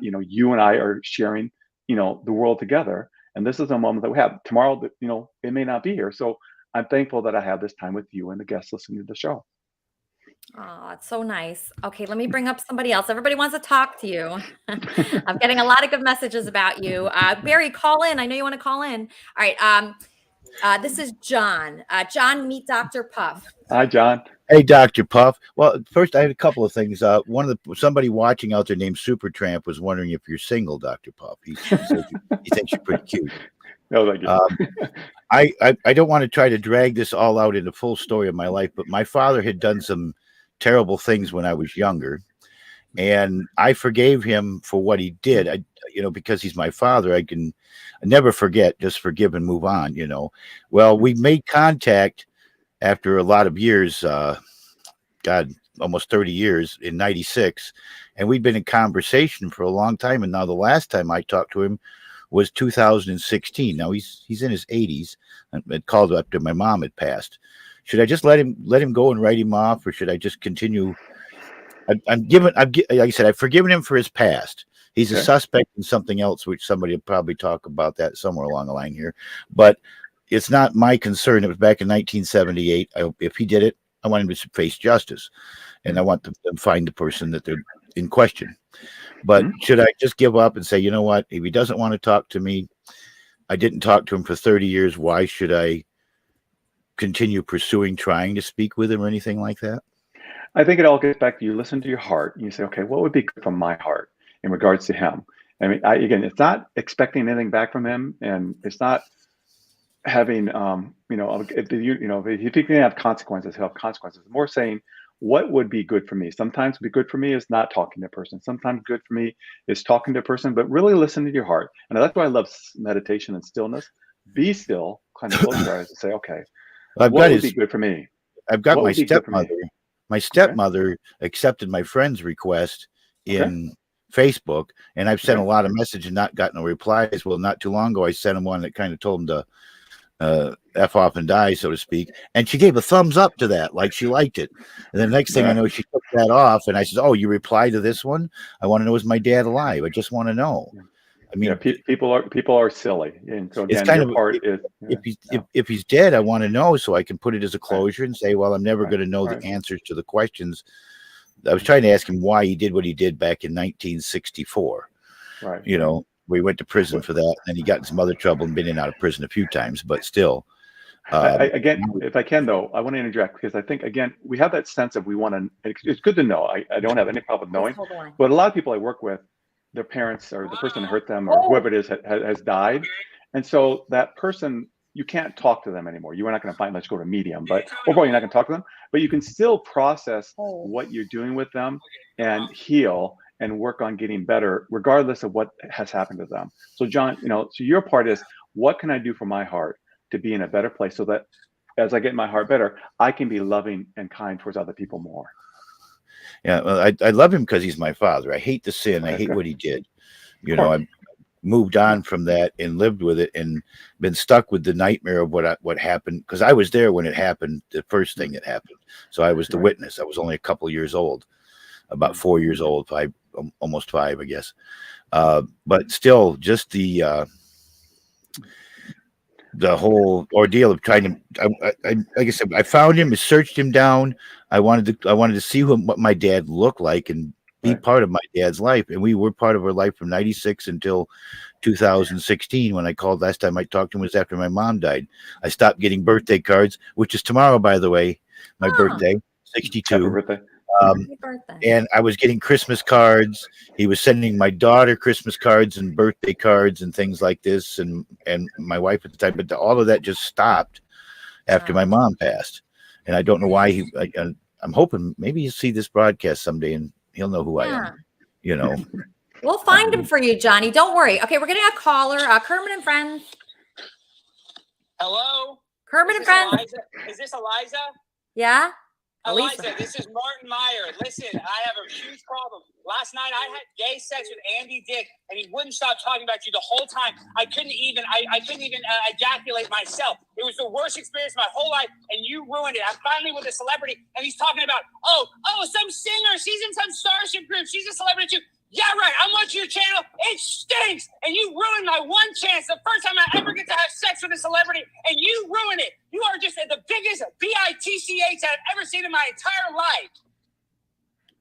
you and I are sharing, the world together. And this is a moment that we have. Tomorrow, it may not be here. So I'm thankful that I have this time with you and the guests listening to the show. Oh, it's so nice. Okay, let me bring up somebody else. Everybody wants to talk to you. I'm getting a lot of good messages about you. Barry, call in. I know you want to call in. All right. This is John. John, meet Dr. Puff. Hi, John. Hey, Dr. Puff. Well, first, I had a couple of things. Somebody watching out there named Supertramp was wondering if you're single, Dr. Puff. He says he thinks you're pretty cute. No, thank you. I don't want to try to drag this all out in the full story of my life, but my father had done some terrible things when I was younger, and I forgave him for what he did. Because he's my father, I can never forget, just forgive and move on. Well, we made contact after a lot of years, almost 30 years, in 96, and we'd been in conversation for a long time. And now the last time I talked to him was 2016. Now he's in his 80s, and called after my mom had passed. Should I just let him go and write him off, or should I just continue? Like I said, I've forgiven him for his past. He's a suspect in something else, which somebody will probably talk about that somewhere along the line here. But it's not my concern. It was back in 1978. If he did it, I want him to face justice, and I want them to find the person that they're in question. But should I just give up and say, you know what? If he doesn't want to talk to me, I didn't talk to him for 30 years. Why should I continue trying to speak with him or anything like that? I think it all gets back to you listen to your heart and you say, okay, what would be good from my heart in regards to him? I mean, again, it's not expecting anything back from him, and it's not having, if you can have consequences, he'll have consequences. More saying, what would be good for me? Sometimes be good for me is not talking to a person. Sometimes good for me is talking to a person, but really listen to your heart. And that's why I love meditation and stillness. Be still, kind of close your eyes and say, okay, what would be good for me? I've got my stepmother. My stepmother accepted my friend's request in Facebook, and I've sent a lot of messages and not gotten no replies. Well, not too long ago, I sent him one that kind of told him to F off and die, so to speak. And she gave a thumbs up to that, like she liked it. And the next thing I know, she took that off, and I said, oh, you replied to this one? I want to know, is my dad alive? I just want to know. I mean, people are silly, and so again, it's kind your part is if he's dead, I want to know so I can put it as a closure and say, well, I'm never going to know the answers to the questions. I was trying to ask him why he did what he did back in 1964. Right. We went to prison for that, and he got in some other trouble and been in and out of prison a few times, but still. Again, if I can, though, I want to interject because I think, again, we have that sense of we want to. It's good to know. I don't have any problem knowing, but a lot of people I work with, their parents or the person who hurt them or whoever it is has died, and so that person, you can't talk to them anymore. You are not going to find, let's go to medium, but overall you're not going to talk to them, but you can still process what you're doing with them and heal and work on getting better regardless of what has happened to them. So John, so your part is, what can I do for my heart to be in a better place so that as I get my heart better, I can be loving and kind towards other people more? Yeah, well, I love him because he's my father. I hate the sin. I hate what he did. I moved on from that and lived with it and been stuck with the nightmare of what happened, because I was there when it happened, the first thing that happened. So I was the witness. I was only a couple years old, about 4 years old, almost 5, I guess. But still, just the whole ordeal of trying to, like I said, I found him, I searched him down. I wanted to see what my dad looked like, and be part of my dad's life. And we were part of her life from 96 until 2016. When I called last time I talked to him was after my mom died. I stopped getting birthday cards, which is tomorrow, by the way, my birthday, 62. Happy birthday. And I was getting Christmas cards. He was sending my daughter Christmas cards and birthday cards and things like this. And my wife at the time, but all of that just stopped after my mom passed. And I don't know why I'm hoping maybe he'll see this broadcast someday and he'll know who I am, you know. We'll find him for you, Johnny. Don't worry. Okay, we're getting a caller. Kermit and Friends. Hello? Kermit and Friends. Eliza? Is this Eliza? Yeah? Eliza, this is Martin Meyer. Listen, I have a huge problem. Last night I had gay sex with Andy Dick, and he wouldn't stop talking about you the whole time. I couldn't even ejaculate myself. It was the worst experience of my whole life, and you ruined it. I'm finally with a celebrity, and he's talking about, some singer. She's in some Starship group. She's a celebrity too. Yeah, right. I'm watching your channel. It stinks. And you ruined my one chance. The first time I ever get to have sex with a celebrity, and you ruined it. You are just the biggest bitch I've ever seen in my entire life.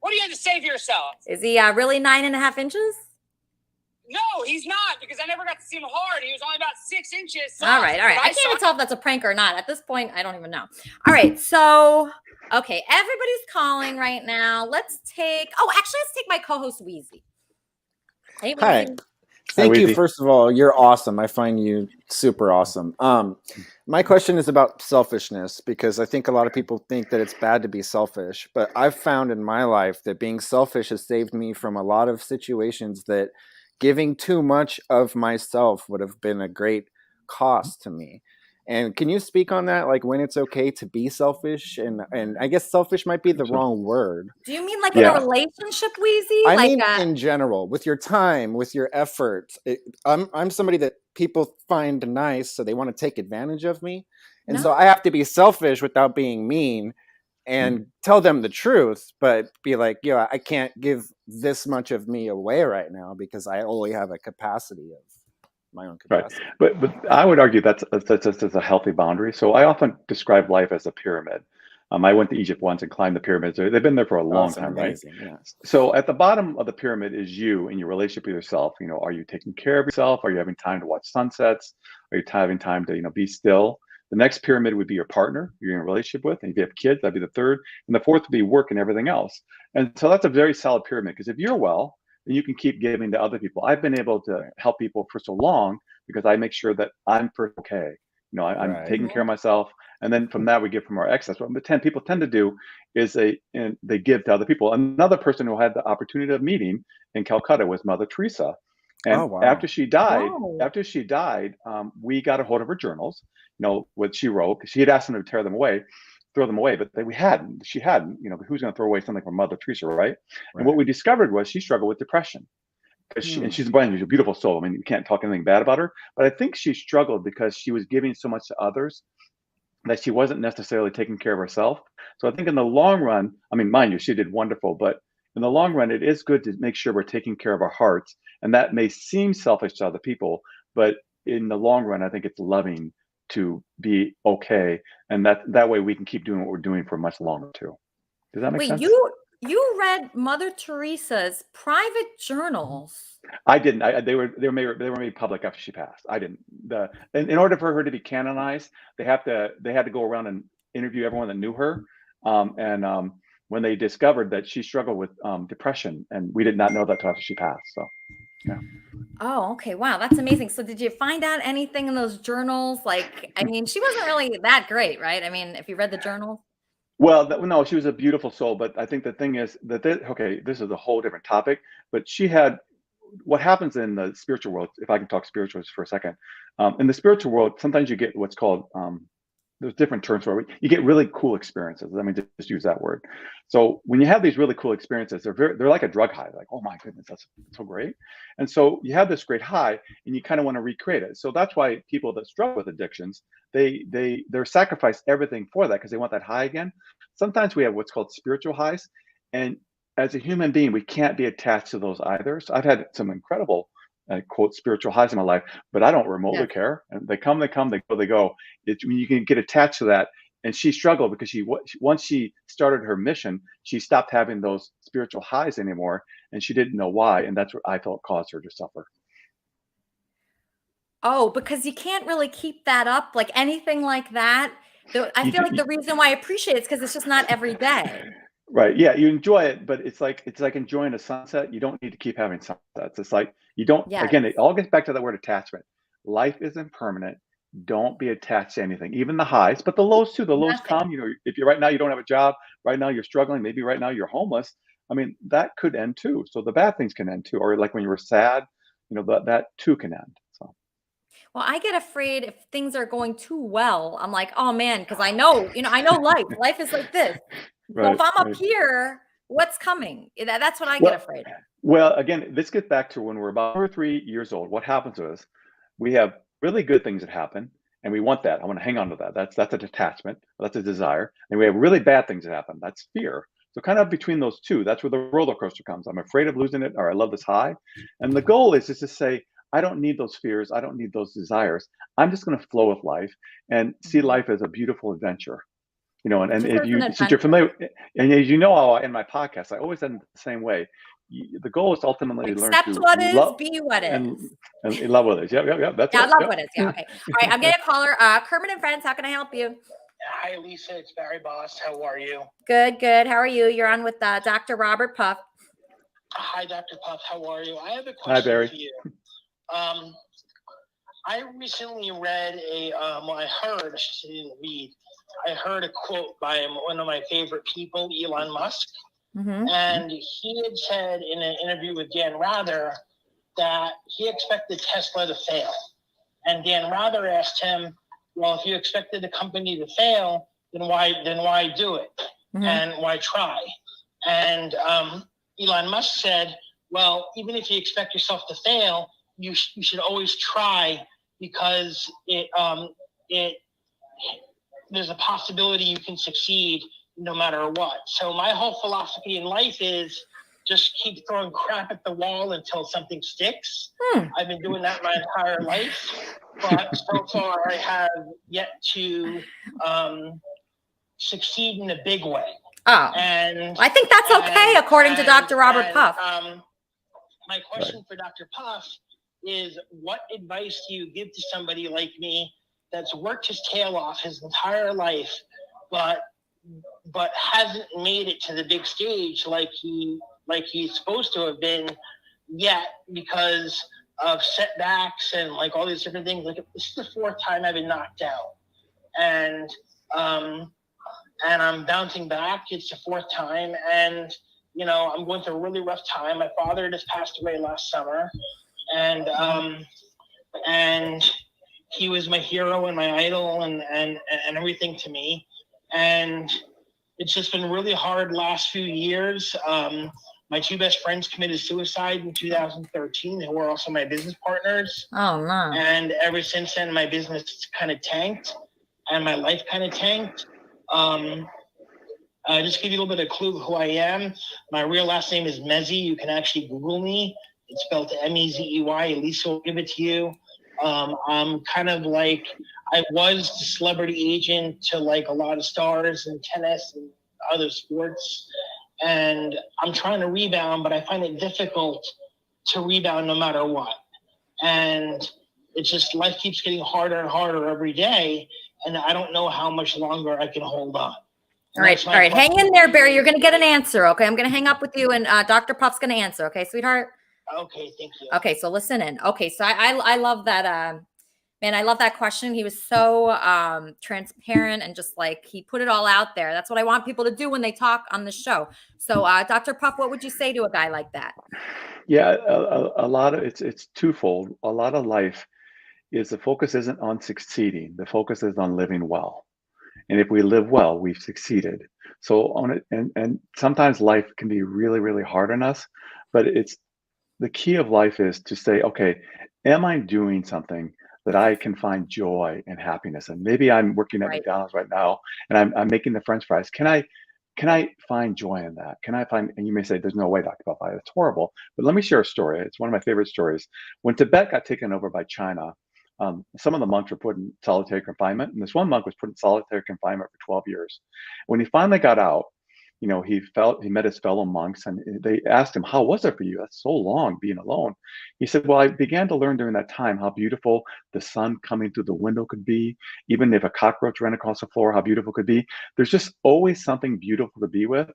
What do you have to say for yourself? Is he really 9.5 inches? No, he's not, because I never got to see him hard. He was only about 6 inches. All right. I can't even tell if that's a prank or not. At this point, I don't even know. All right, so... Okay, everybody's calling right now. Let's take my co-host Wheezy. Hey, Hi. Thank you. First of all, you're awesome. I find you super awesome. My question is about selfishness, because I think a lot of people think that it's bad to be selfish, but I've found in my life that being selfish has saved me from a lot of situations that giving too much of myself would have been a great cost to me. And can you speak on that? Like when it's okay to be selfish, and I guess selfish might be the wrong word. Do you mean like in a relationship, Wheezy? I mean in general, with your time, with your effort. I'm somebody that people find nice, so they want to take advantage of me. And so I have to be selfish without being mean and tell them the truth, but be like, I can't give this much of me away right now because I only have a capacity of my own capacity. Right. But I would argue that's just a healthy boundary. So I often describe life as a pyramid. I went to Egypt once and climbed the pyramids. They've been there for a long time, amazing, right? Yeah. So at the bottom of the pyramid is you and your relationship with yourself. Are you taking care of yourself? Are you having time to watch sunsets? Are you having time to, be still? The next pyramid would be your partner you're in a relationship with. And if you have kids, that'd be the third. And the fourth would be work and everything else. And so that's a very solid pyramid, because if you're well, then you can keep giving to other people. I've been able to help people for so long because I make sure that I'm okay. I'm taking care of myself. And then from that, we give from our excess. What people tend to do is they give to other people. Another person who had the opportunity of meeting in Calcutta was Mother Teresa. And after she died, we got a hold of her journals, what she wrote, because she had asked them to throw them away, but she hadn't, who's going to throw away something from Mother Teresa, right? And what we discovered was she struggled with depression. And she's a beautiful soul. I mean, you can't talk anything bad about her, but I think she struggled because she was giving so much to others that she wasn't necessarily taking care of herself. So I think in the long run, I mean, mind you, she did wonderful, but in the long run, it is good to make sure we're taking care of our hearts. And that may seem selfish to other people, but in the long run, I think it's loving to be okay. And that way we can keep doing what we're doing for much longer too. Does that make sense? You read Mother Teresa's private journals. I didn't. They were made public after she passed. I didn't. In order for her to be canonized, they had to go around and interview everyone that knew her. When they discovered that she struggled with depression, and we did not know that until after she passed. So, yeah. Oh, okay. Wow, that's amazing. So, did you find out anything in those journals? Like, I mean, she wasn't really that great, right? I mean, if you read the journals. Well, no, she was a beautiful soul, but I think the thing is that this is a whole different topic. But she had what happens in the spiritual world. If I can talk spirituals for a second, in the spiritual world, sometimes you get what's called there's different terms for it. You get really cool experiences. Let me just use that word. So when you have these really cool experiences, they're like a drug high. Like, oh my goodness, that's so great. And so you have this great high, and you kind of want to recreate it. So that's why people that struggle with addictions, they're sacrifice everything for that because they want that high again. Sometimes we have what's called spiritual highs, and as a human being, we can't be attached to those either. So I've had some incredible quote spiritual highs in my life, but I don't remotely care. And they come, they go. You can get attached to that, And she struggled because once she started her mission, she stopped having those spiritual highs anymore, and she didn't know why. And that's what I felt caused her to suffer. Oh, because you can't really keep that up, like anything like that. I You feel do, like the reason why I appreciate it is because it's just not every day. right? Yeah, you enjoy it, but it's like enjoying a sunset. You don't need to keep having sunsets. It's like you don't. Yes. Again, it all gets back to that word attachment. Life isn't permanent. Don't be attached to anything, even the highs, but the lows too. The lows Nothing. come. You know, if you're right now you don't have a job, right now you're struggling, maybe right now you're homeless. I mean, that could end too. So the bad things can end too, or like when you were sad, you know, that too can end. So Well, I get afraid if things are going too well. I'm like, oh man, because I know, I know life. Life is like this. So if right, I'm up right. here, what's coming? That's what I get Well, afraid of. well, again, this gets back to when we're about 2 or 3 years old. What happens is we have really good things that happen, and we want that. I want to hang on to that. That's a detachment. That's a desire. And we have really bad things that happen. That's fear. So kind of between those two, that's where the roller coaster comes. I'm afraid of losing it, or I love this high. And the goal is just to say, I don't need those fears. I don't need those desires. I'm just going to flow with life and see life as a beautiful adventure. You know, and Just if as an you, since you're adventure. familiar, and as you know, in my podcast, I always end the same way. The goal is to ultimately learn Accept to what is, love be what and is. love with it. Yep, yep, yep. That's Yeah, I it. love Yep. what is. Yeah, okay. All right, I'm getting a caller. Kermit and Friends, how can I help you? Hi, Lisa. It's Barry Boss. How are you? Good, good. How are you? You're on with Dr. Robert Puff. Hi, Dr. Puff. How are you? I have a Hi, question Barry. for you. I recently read I heard, I should say, didn't read. I heard a quote by one of my favorite people, Elon Musk. Mm-hmm. And he had said in an interview with Dan Rather that he expected Tesla to fail. And Dan Rather asked him, well, if you expected the company to fail, then why do it? Mm-hmm. And why try? And Elon Musk said, well, even if you expect yourself to fail, you should always try, because there's a possibility you can succeed no matter what. So my whole philosophy in life is just keep throwing crap at the wall until something sticks. I've been doing that my entire life, but so far I have yet to succeed in a big way. Oh, and I think that's okay, according to Dr. Robert Puff. My question for Dr. Puff is, what advice do you give to somebody like me that's worked his tail off his entire life, but hasn't made it to the big stage like he's supposed to have been yet, because of setbacks and like all these different things? Like, this is the 4th time I've been knocked out, and I'm bouncing back. It's the 4th time, and I'm going through a really rough time. My father just passed away last summer, and he was my hero and my idol and everything to me. And it's just been really hard last few years. My 2 best friends committed suicide in 2013, who were also my business partners. Oh, no. And ever since then, my business kind of tanked and my life kind of tanked. Just give you a little bit of clue who I am. My real last name is Mezzi. You can actually Google me. It's spelled M-E-Z-E-Y. Lisa will give it to you. I'm kind of like, I was the celebrity agent to like a lot of stars in tennis and other sports. And I'm trying to rebound, but I find it difficult to rebound no matter what. And it's just, life keeps getting harder and harder every day. And I don't know how much longer I can hold on. All right. Hang in there, Barry. You're going to get an answer. Okay. I'm going to hang up with you, and Dr. Puff's going to answer. Okay, sweetheart? Okay. Thank you. Okay. So listen in. Okay. So I love that. Man, I love that question. He was so transparent, and just like, he put it all out there. That's what I want people to do when they talk on the show. So Dr. Puff, what would you say to a guy like that? Yeah, a lot of it's twofold. A lot of life is, the focus isn't on succeeding. The focus is on living well. And if we live well, we've succeeded. So on it, and sometimes life can be really, really hard on us, but it's, the key of life is to say, okay, am I doing something that I can find joy and happiness? And maybe I'm working at McDonald's right now, and I'm making the French fries. Can I find joy in that? Can I find, and you may say, there's no way, Dr. Puff, it's horrible. But let me share a story. It's one of my favorite stories. When Tibet got taken over by China, Some of the monks were put in solitary confinement, and this one monk was put in solitary confinement for 12 years. When he finally got out, he met his fellow monks, and they asked him, "How was it for you? That's so long being alone." He said, "Well, I began to learn during that time how beautiful the sun coming through the window could be. Even if a cockroach ran across the floor, how beautiful it could be. There's just always something beautiful to be with,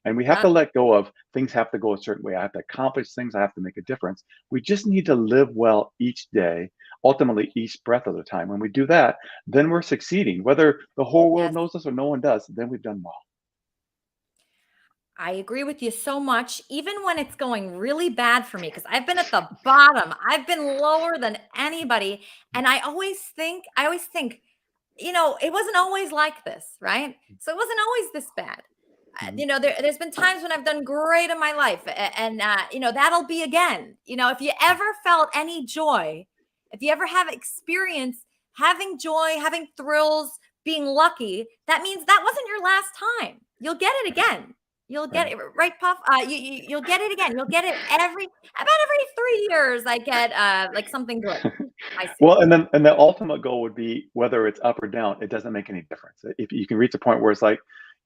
and we have to let go of things have to go a certain way. I have to accomplish things. I have to make a difference. We just need to live well each day, ultimately each breath of the time. When we do that, then we're succeeding. Whether the whole world knows us or no one does, then we've done well." I agree with you so much, even when it's going really bad for me, because I've been at the bottom. I've been lower than anybody. And I always think, it wasn't always like this, right? So it wasn't always this bad. There's been times when I've done great in my life, and that'll be again. If you ever felt any joy, if you ever have experience having joy, having thrills, being lucky, that means that wasn't your last time. You'll get it again. You'll get it right, Puff. You'll get it again. You'll get it about every 3 years. I get like something good. I see. Well, and the ultimate goal would be, whether it's up or down, it doesn't make any difference. If you can reach a point where it's like,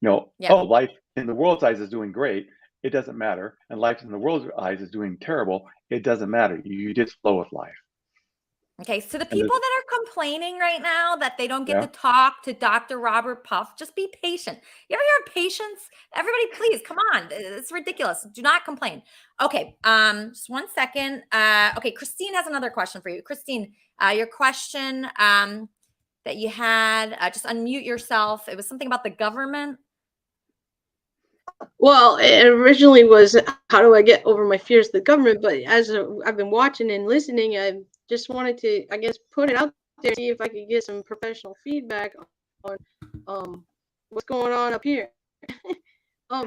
oh, life in the world's eyes is doing great, it doesn't matter, and life in the world's eyes is doing terrible, it doesn't matter. You just flow with life. Okay, so the people that are complaining right now that they don't get Yeah. to talk to Dr. Robert Puff, just be patient. You ever hear of patience? Everybody, please, come on. It's ridiculous. Do not complain. Okay, just 1 second. Okay, Christine has another question for you. Christine, your question that you had, just unmute yourself. It was something about the government. Well, it originally was, how do I get over my fears of the government? But as I've been watching and listening, I just wanted to, I guess, put it out there, see if I could get some professional feedback on what's going on up here. I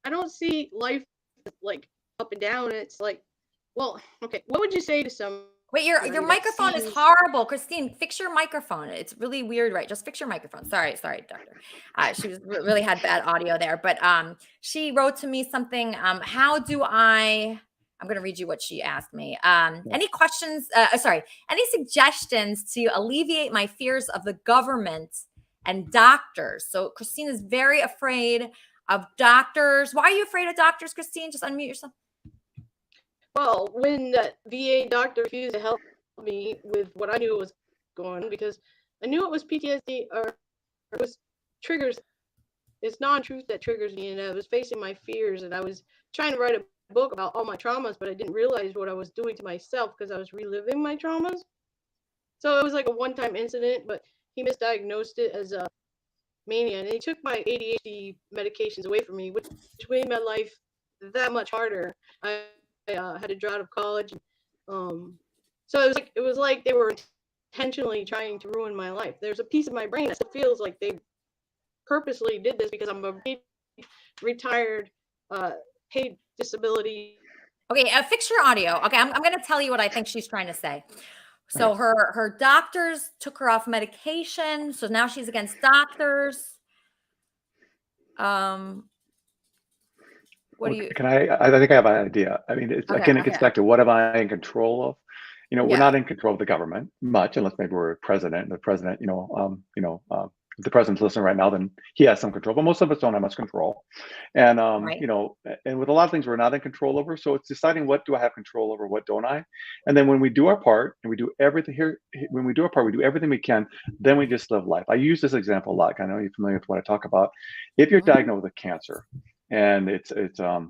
don't see life like up and down. It's like, well, okay, what would you say to some? Wait, your microphone is horrible. Christine, fix your microphone. It's really weird, right? Just fix your microphone. Sorry, doctor. She really had bad audio there. But she wrote to me something. How do I'm going to read you what she asked me. Any questions? Any suggestions to alleviate my fears of the government and doctors? So Christine is very afraid of doctors. Why are you afraid of doctors, Christine? Just unmute yourself. Well, when the VA doctor refused to help me with what I knew was going on, because I knew it was PTSD or it was triggers. It's non-truth that triggers me, and I was facing my fears, and I was trying to write a book about all my traumas, but I didn't realize what I was doing to myself because I was reliving my traumas. So it was like a one-time incident, but he misdiagnosed it as a mania, and he took my ADHD medications away from me, which made my life that much harder. I had to drop out of college. So it was like they were intentionally trying to ruin my life. There's a piece of my brain that still feels like they purposely did this because I'm a retired, paid disability. Okay, fix your audio. Okay, I'm going to tell you what I think she's trying to say. So her doctors took her off medication, so now she's against doctors. What do you? Can I think I have an idea. I mean, it gets back to, what am I in control of? We're not in control of the government much, unless maybe we're president. The president, if the president's listening right now, then he has some control, but most of us don't have much control. And and with a lot of things we're not in control over. So it's deciding, what do I have control over, what don't I? And then when we do our part, and we do everything here, when we do our part, we do everything we can, then we just live life. I use this example a lot. I know you're familiar with what I talk about. If you're diagnosed with cancer, and it's a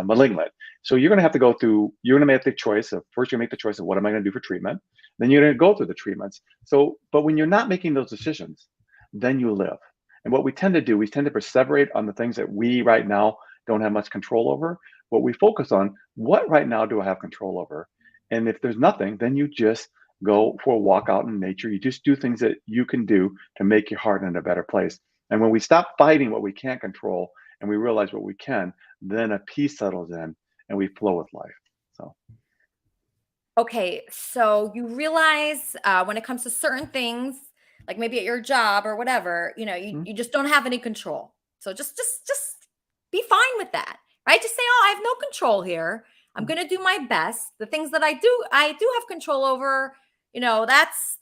malignant, so you're going to have to go through, you're going to make the choice of, first you make the choice of, what am I going to do for treatment? Then you're going to go through the treatments. So, but when you're not making those decisions, then you live. And what we tend to do, we tend to perseverate on the things that we right now don't have much control over. What we focus on, what right now do I have control over? And if there's nothing, then you just go for a walk out in nature. You just do things that you can do to make your heart in a better place. And when we stop fighting what we can't control and we realize what we can, then a peace settles in and we flow with life. So. Okay, so you realize when it comes to certain things, like maybe at your job or whatever, you just don't have any control. So just be fine with that, right? Just say, oh, I have no control here. I'm going to do my best. The things that I do have control over, that's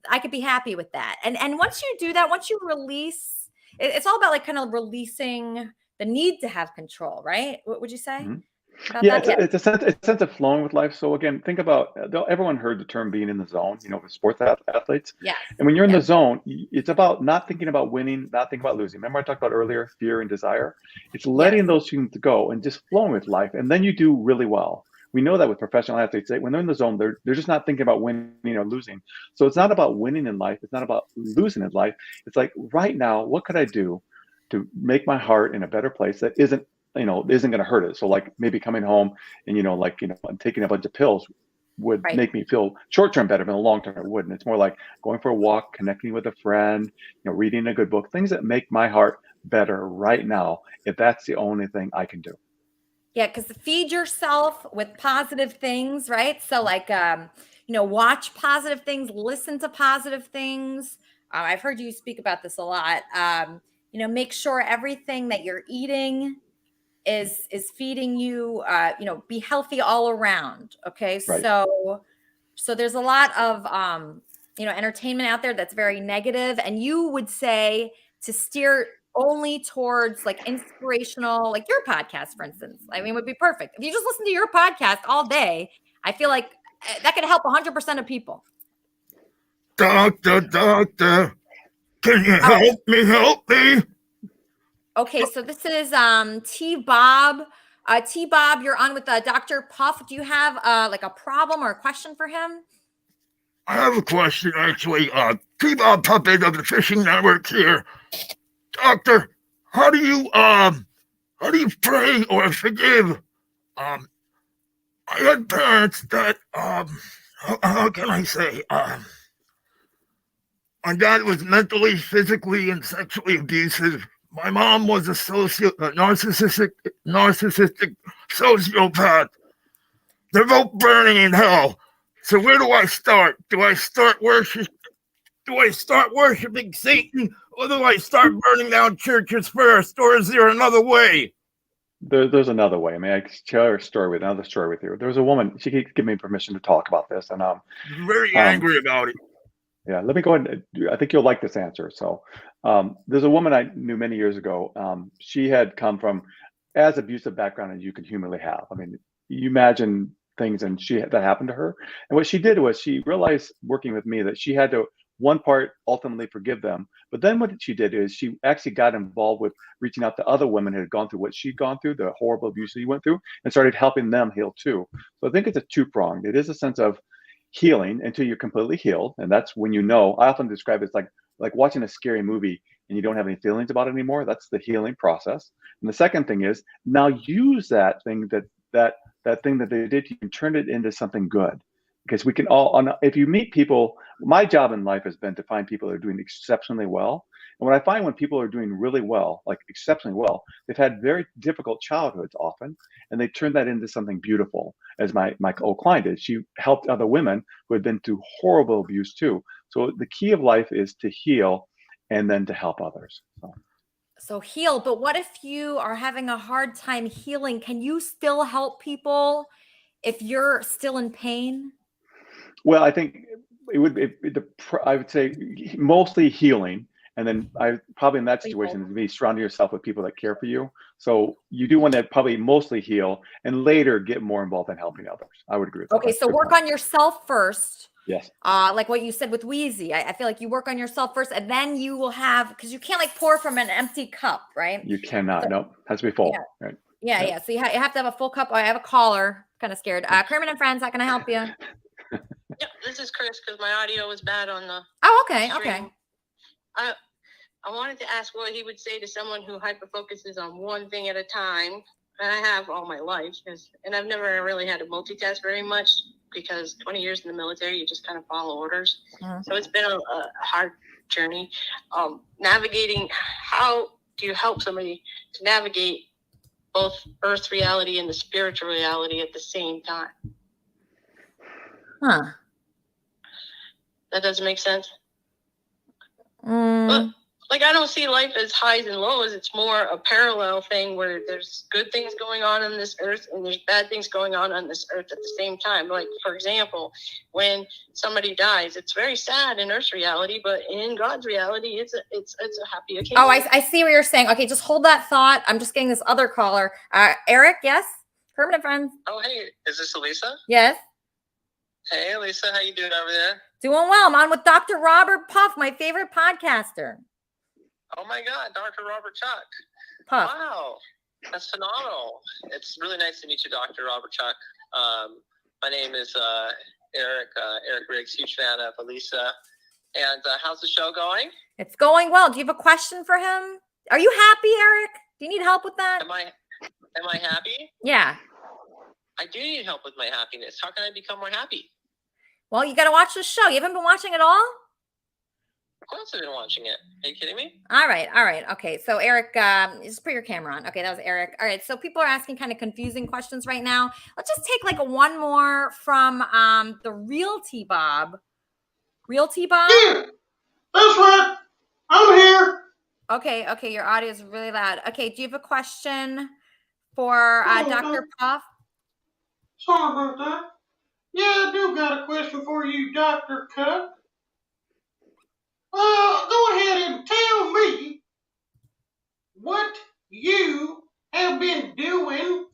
I could be happy with that. And once you do that, once you release, it's all about like kind of releasing the need to have control, right? What would you say? Mhm. About Yeah, that? it's a sense of flowing with life. So again, think about everyone heard the term being in the zone, with sports athletes. Yes. And when you're in the zone, it's about not thinking about winning, not thinking about losing. Remember I talked about earlier, fear and desire? It's letting those things go and just flowing with life. And then you do really well. We know that with professional athletes, when they're in the zone, they're just not thinking about winning or losing. So it's not about winning in life. It's not about losing in life. It's like right now, what could I do to make my heart in a better place that isn't going to hurt it. So like maybe coming home and, and taking a bunch of pills would make me feel short-term better, but in the long term it wouldn't. It's more like going for a walk, connecting with a friend, reading a good book, things that make my heart better right now, if that's the only thing I can do. Yeah, because feed yourself with positive things, right? So like, watch positive things, listen to positive things. I've heard you speak about this a lot. Make sure everything that you're eating is feeding you, be healthy all around. Okay. Right. So there's a lot of, entertainment out there that's very negative, and you would say to steer only towards like inspirational, like your podcast, for instance. I mean, would be perfect. If you just listen to your podcast all day, I feel like that could help 100% of people. Doctor, can you help me? Okay, so this is T Bob. T Bob, you're on with Dr. Puff. Do you have like a problem or a question for him? I have a question, actually. T Bob Puppet of the Fishing Network here. Doctor, how do you pray or forgive? I had parents that how can I say my dad was mentally, physically, and sexually abusive. My mom was a narcissistic sociopath. They're both burning in hell. So where do I start? Do I start worshiping Satan, or do I start burning down churches first, or is there another way? There's another way. I mean, I can share another story with you. There was a woman. She could give me permission to talk about this, and I'm very angry about it. Yeah, let me go ahead. I think you'll like this answer. So, there's a woman I knew many years ago. She had come from as abusive background as you could humanly have. I mean, you imagine things, and that happened to her. And what she did was she realized, working with me, that she had to one part ultimately forgive them. But then what she did is she actually got involved with reaching out to other women who had gone through what she'd gone through, the horrible abuse that she went through, and started helping them heal too. So I think it's a two-pronged. It is a sense of healing until you're completely healed, and that's when I often describe it as like watching a scary movie and you don't have any feelings about it anymore. That's the healing process. And the second thing is now use that thing that thing that they did to you and turn it into something good, because we can if you meet people. My job in life has been to find people that are doing exceptionally well. And what I find when people are doing really well, like exceptionally well, they've had very difficult childhoods often, and they turn that into something beautiful. As my old client did, she helped other women who had been through horrible abuse too. So the key of life is to heal and then to help others. So heal, but what if you are having a hard time healing? Can you still help people if you're still in pain? Well, I think I would say mostly healing, and then probably in that situation is be surrounding yourself with people that care for you. So you do want to probably mostly heal and later get more involved in helping others. I would agree with that. Okay, so work on yourself first. Yes. Like what you said with Wheezy. I feel like you work on yourself first, and then you will have, because you can't like pour from an empty cup, right? You cannot. No, has to be full. Yeah. Right. Yeah. So you have to have a full cup. I have a caller. Kind of scared. Kermit and Friends, how can I help you? Yeah, this is Chris, because my audio was bad on the. Oh, okay. stream. Okay. I wanted to ask what he would say to someone who hyper-focuses on one thing at a time. And I have all my life, and I've never really had to multitask very much, because 20 years in the military, you just kind of follow orders. So it's been a hard journey. Navigating, how do you help somebody to navigate both Earth reality and the spiritual reality at the same time? Huh. That doesn't make sense. I like, I don't see life as highs and lows. It's more a parallel thing where there's good things going on this earth and there's bad things going on this earth at the same time. Like, for example, when somebody dies, it's very sad in Earth's reality, but in God's reality, it's a happy occasion. Oh, I see what you're saying. Okay, just hold that thought. I'm just getting this other caller. Eric, yes? Kermit and Friends. Oh, hey, is this Elisa? Yes. Hey, Elisa, how you doing over there? Doing well. I'm on with Dr. Robert Puff, my favorite podcaster. Oh my God, Dr. Robert Chuck. Puff. Wow, that's phenomenal. It's really nice to meet you, Dr. Robert Chuck. My name is Eric Riggs, huge fan of Elisa. And how's the show going? It's going well. Do you have a question for him? Are you happy, Eric? Do you need help with that? Am I happy? Yeah. I do need help with my happiness. How can I become more happy? Well, you got to watch the show. You haven't been watching it all? Of course I've been watching it. Are you kidding me? All right. Okay, so Eric, just put your camera on. Okay, that was Eric. All right, so people are asking kind of confusing questions right now. Let's just take like one more from the Realty Bob. Realty Bob? Yeah, that's right. I'm here. Okay, your audio is really loud. Okay, do you have a question for Dr. Puff? Sorry about that. Yeah, I do got a question for you, Dr. Cup. Go ahead and tell me what you have been doing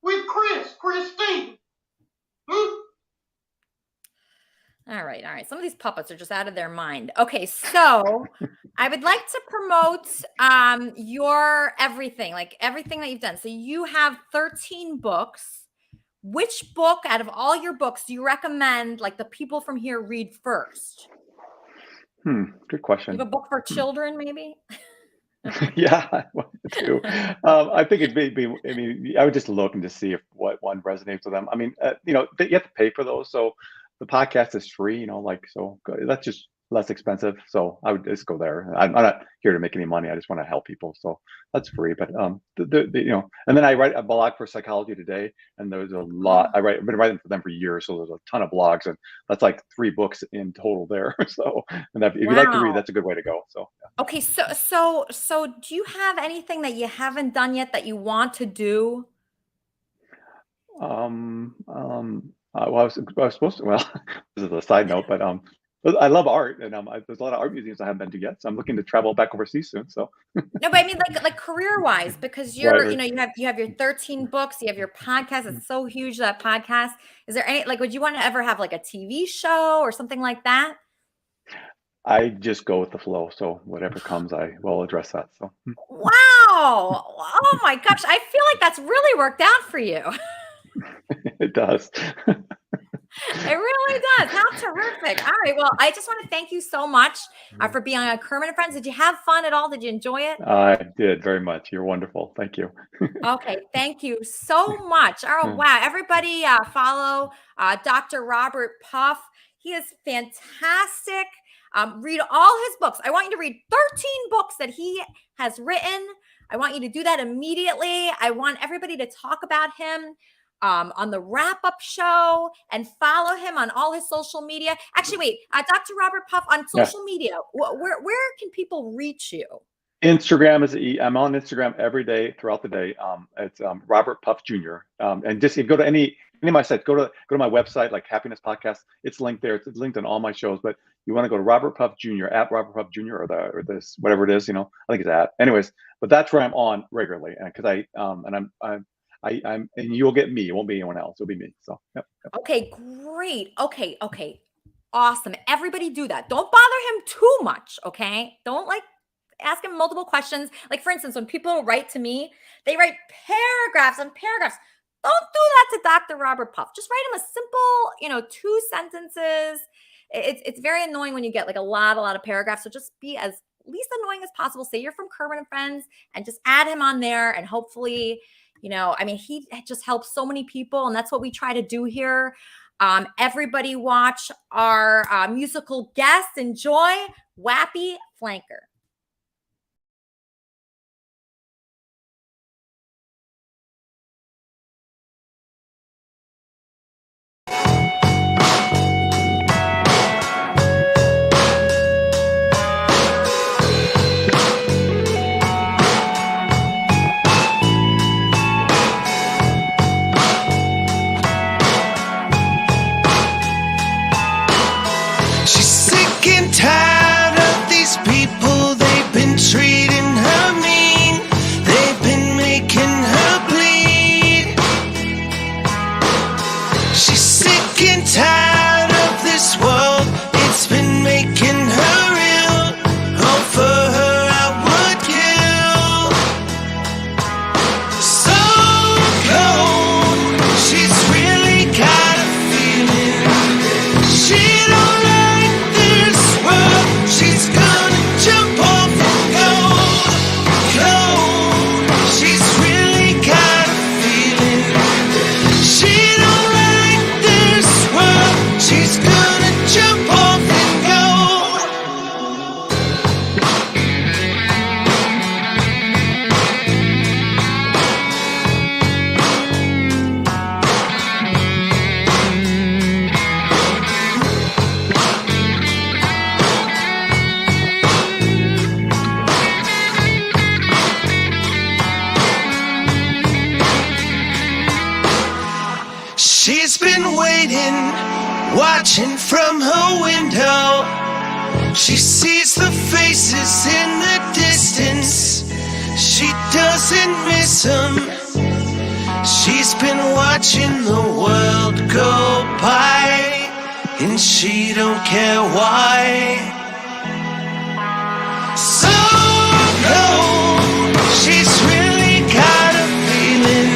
with Christine. All right. Some of these puppets are just out of their mind. Okay, so I would like to promote your everything, like everything that you've done. So you have 13 books. Which book out of all your books do you recommend like the people from here read first? Good question. You have a book for children, maybe? Yeah, I want to. I think it'd be. I mean, I would just look and just see if what one resonates with them. I mean, you have to pay for those, so the podcast is free. So that's just less expensive. So I would just go there. I'm not here to make any money. I just want to help people. So that's free. But and then I write a blog for Psychology Today, and there's a lot. I've been writing for them for years, so there's a ton of blogs, and that's like 3 books in total there. So, and if you like to read, that's a good way to go. So. Yeah. Okay, so do you have anything that you haven't done yet that you want to do? I was supposed to. Well, this is a side note, but I love art, and there's a lot of art museums I haven't been to yet. So I'm looking to travel back overseas soon. So. No, but I mean like career wise, because you're Right. you have your 13 books, you have your podcast. It's so huge, that podcast. Is there any would you want to ever have like a TV show or something like that? I just go with the flow. So whatever comes, I will address that. So. Wow. Oh my gosh. I feel like that's really worked out for you. It does. It really does. How terrific. All right. Well, I just want to thank you so much for being on Kermit and Friends. Did you have fun at all? Did you enjoy it? I did very much. You're wonderful. Thank you. Okay. Thank you so much. Oh, wow. Everybody follow Dr. Robert Puff. He is fantastic. Read all his books. I want you to read 13 books that he has written. I want you to do that immediately. I want everybody to talk about him on the wrap-up show and follow him on all his social media. Actually, wait, Dr. Robert Puff on social media. Where can people reach you? Instagram I'm on Instagram every day throughout the day. It's Robert Puff Jr. And just if you go to any of my sites, go to my website, like Happiness Podcast. It's linked there. It's linked on all my shows. But you want to go to Robert Puff Jr. at Robert Puff Jr. or this whatever it is. I think it's at. Anyways, but that's where I'm on regularly, because I'm and you'll get me. It won't be anyone else. It'll be me. So. Yep. Okay, great. Okay. Awesome. Everybody do that. Don't bother him too much. Okay. Don't ask him multiple questions. Like, for instance, when people write to me, they write paragraphs and paragraphs. Don't do that to Dr. Robert Puff. Just write him a simple, 2 sentences. It's very annoying when you get like a lot of paragraphs. So just be as least annoying as possible. Say you're from Kermit and Friends and just add him on there. And hopefully, he just helps so many people. And that's what we try to do here. Everybody watch our musical guest. Enjoy Wappy Flanker. watching from her window. She sees the faces in the distance. She doesn't miss them. She's been watching the world go by, and she don't care why. So cold, she's really got a feeling.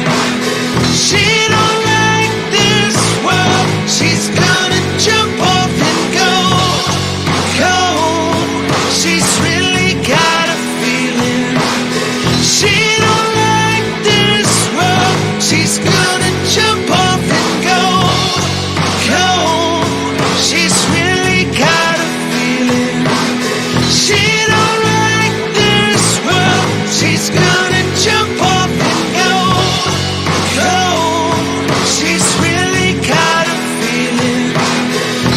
She don't like this world. She's gonna jump off and go. Cold, she's really got a feeling. She don't like this world. She's gonna jump off and go. Cold, she's really got a feeling. She don't like this world. She's gonna jump off and go. Cold, she's really got a feeling.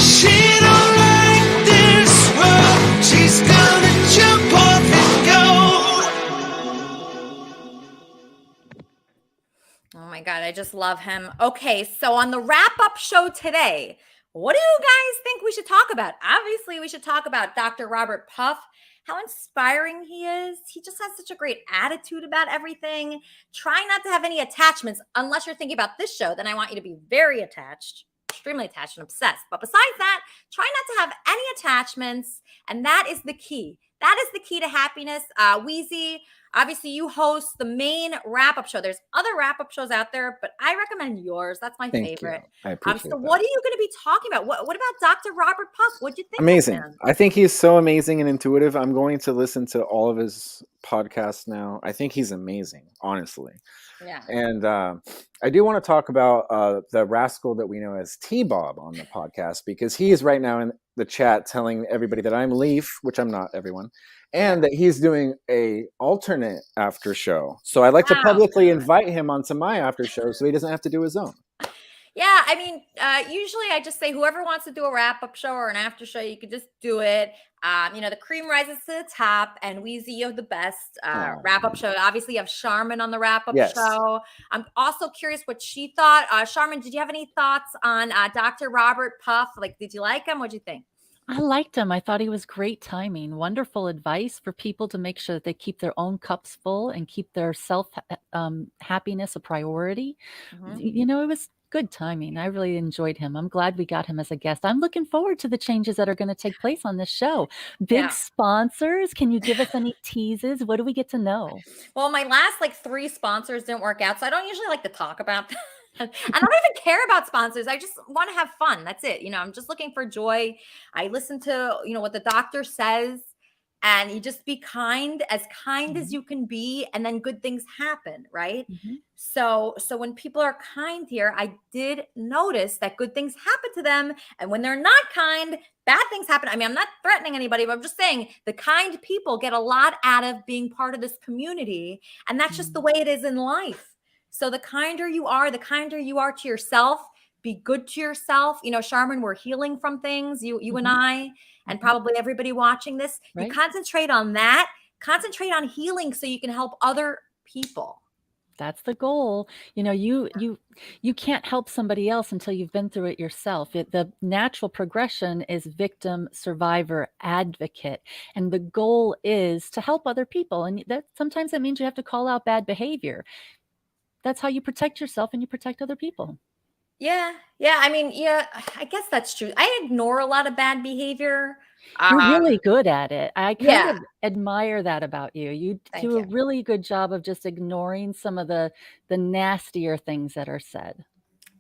She don't like this world. She's gonna jump off and go. Oh my God, I just love him. Okay, so on the wrap-up show today, what do you guys think we should talk about? Obviously, we should talk about Dr. Robert Puff, how inspiring he is. He just has such a great attitude about everything. Try not to have any attachments unless you're thinking about this show. Then I want you to be very attached, extremely attached and obsessed. But besides that, try not to have any attachments. And that is the key. That is the key to happiness. Wheezy, obviously you host the main wrap-up show. There's other wrap-up shows out there, but I recommend yours. That's my Thank favorite. you. I appreciate So that. what are you going to be talking about? What about Dr. Robert Puff? What'd you think Amazing. of him? I think he's so amazing and intuitive. I'm going to listen to all of his podcasts now. I think he's amazing, honestly. Yeah. And I do want to talk about the rascal that we know as T-Bob on the podcast, because he is right now in the chat telling everybody that I'm Leaf, which I'm not, everyone, and that he's doing a alternate after show. So I'd like to publicly invite him onto my after show so he doesn't have to do his own. Yeah, I mean, usually I just say whoever wants to do a wrap-up show or an after show, you could just do it. The cream rises to the top, and Wheezy, you have the best wrap-up show. Obviously, you have Charmin on the wrap-up show. I'm also curious what she thought. Charmin, did you have any thoughts on Dr. Robert Puff? Like, did you like him? What'd you think? I liked him. I thought he was great timing. Wonderful advice for people to make sure that they keep their own cups full and keep their self happiness a priority. It was good timing. I really enjoyed him. I'm glad we got him as a guest. I'm looking forward to the changes that are going to take place on this show. Big sponsors. Can you give us any teases? What do we get to know? Well, my last 3 sponsors didn't work out, so I don't usually like to talk about them. I don't even care about sponsors. I just want to have fun. That's it. I'm just looking for joy. I listen to, what the doctor says, and you just be kind as you can be, and then good things happen, right? So when people are kind here, I did notice that good things happen to them, and when they're not kind, bad things happen. I mean, I'm not threatening anybody, but I'm just saying the kind people get a lot out of being part of this community, and that's just the way it is in life. So the kinder you are to yourself. Be good to yourself. Charmin, we're healing from things, you and I, and probably everybody watching this. Right. You concentrate on that. Concentrate on healing so you can help other people. That's the goal. You can't help somebody else until you've been through it yourself. The natural progression is victim, survivor, advocate. And the goal is to help other people. And sometimes that means you have to call out bad behavior. That's how you protect yourself and you protect other people. Yeah. I mean, I guess that's true. I ignore a lot of bad behavior. You're really good at it. I kind of admire that about you. You do a really good job of just ignoring some of the nastier things that are said.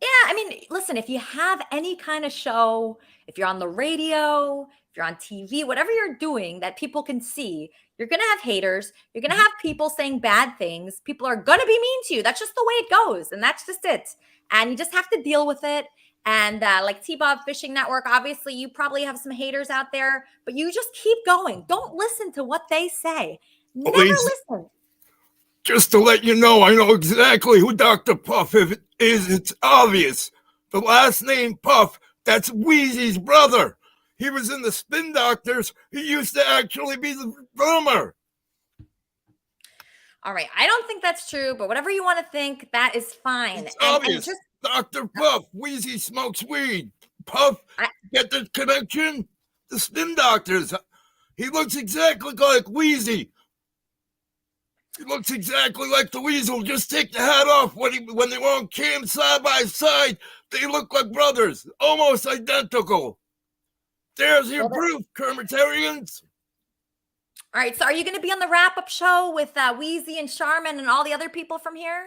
Yeah, I mean, listen, if you have any kind of show, if you're on the radio, if you're on TV, whatever you're doing that people can see, you're going to have haters. You're going to have people saying bad things. People are going to be mean to you. That's just the way it goes. And that's just it. And you just have to deal with it. And like T-Bob Fishing Network, obviously you probably have some haters out there, but you just keep going. Don't listen to what they say. Never listen. Just to let you know, I know exactly who Dr. Puff is. It's obvious. The last name Puff, that's Wheezy's brother. He was in the Spin Doctors. He used to actually be the drummer. All right. I don't think that's true, but whatever you want to think, that is fine. It's obvious. Dr. Puff, Wheezy smokes weed. Puff get the connection? The spin doctors. He looks exactly like Wheezy. He looks exactly like the Weasel. Just take the hat off when they were on cam side by side. They look like brothers, almost identical. There's your proof, Kermitarians. All right, so are you going to be on the wrap-up show with Wheezy and Charmin and all the other people from here?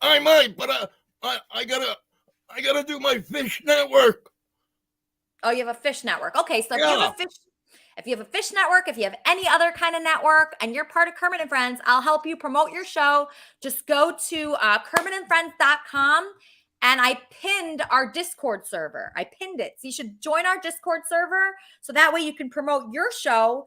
I might, but I gotta do my Fish Network. Oh, you have a Fish Network. Okay, so if you have a Fish Network, if you have any other kind of network, and you're part of Kermit and Friends, I'll help you promote your show. Just go to KermitandFriends.com, and I pinned our Discord server. I pinned it. So you should join our Discord server, so that way you can promote your show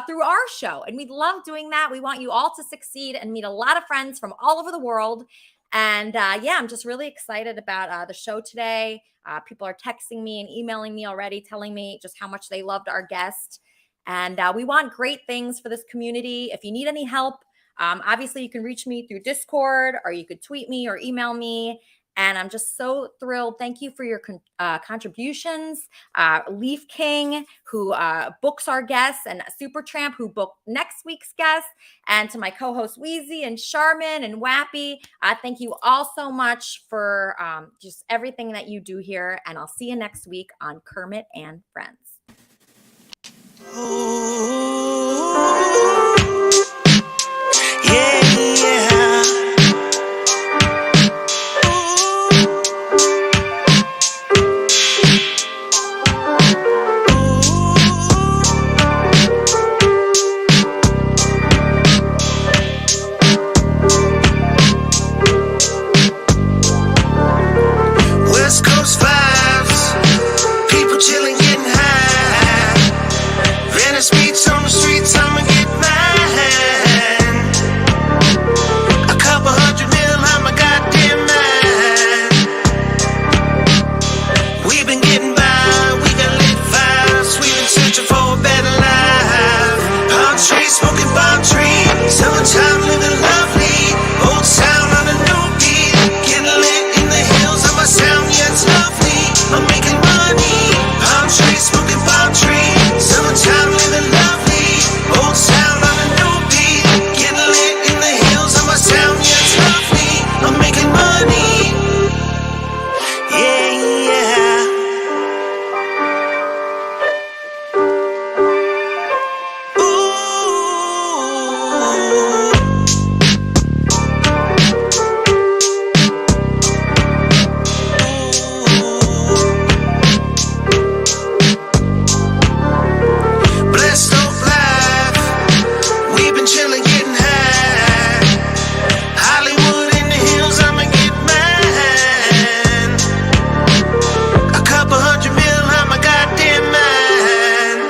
through our show. And we love doing that. We want you all to succeed and meet a lot of friends from all over the world. And yeah, I'm just really excited about the show today. People are texting me and emailing me already, telling me just how much they loved our guest. And we want great things for this community. If you need any help, obviously you can reach me through Discord, or you could tweet me or email me. And I'm just so thrilled. Thank you for your contributions. Leaf King, who books our guests, and Supertramp, who booked next week's guest, and to my co-hosts Wheezy and Charmin and Wappy. Thank you all so much for just everything that you do here. And I'll see you next week on Kermit and Friends. West Coast vibes, people chilling, getting high. Venice Beach on the streets, I'ma get mine. A couple $100 million, I'm a goddamn mind. We've been getting by, we got lit vibes. We've been searching for a better life. Palm tree, smoking palm tree. Summertime living lovely. Old sound on a new beat. Getting lit in the hills of my sound, yeah, it's lovely. I'm making money. Palm tree, smoking palm tree. Summertime living lovely. Old sound on a new beat. Getting lit in the hills of my sound, yeah, it's lovely. I'm making money. Yeah, yeah. Blessed old life, we've been chilling, getting high. Hollywood in the hills, I'ma get mine. A couple $100 million, I'm a goddamn mind.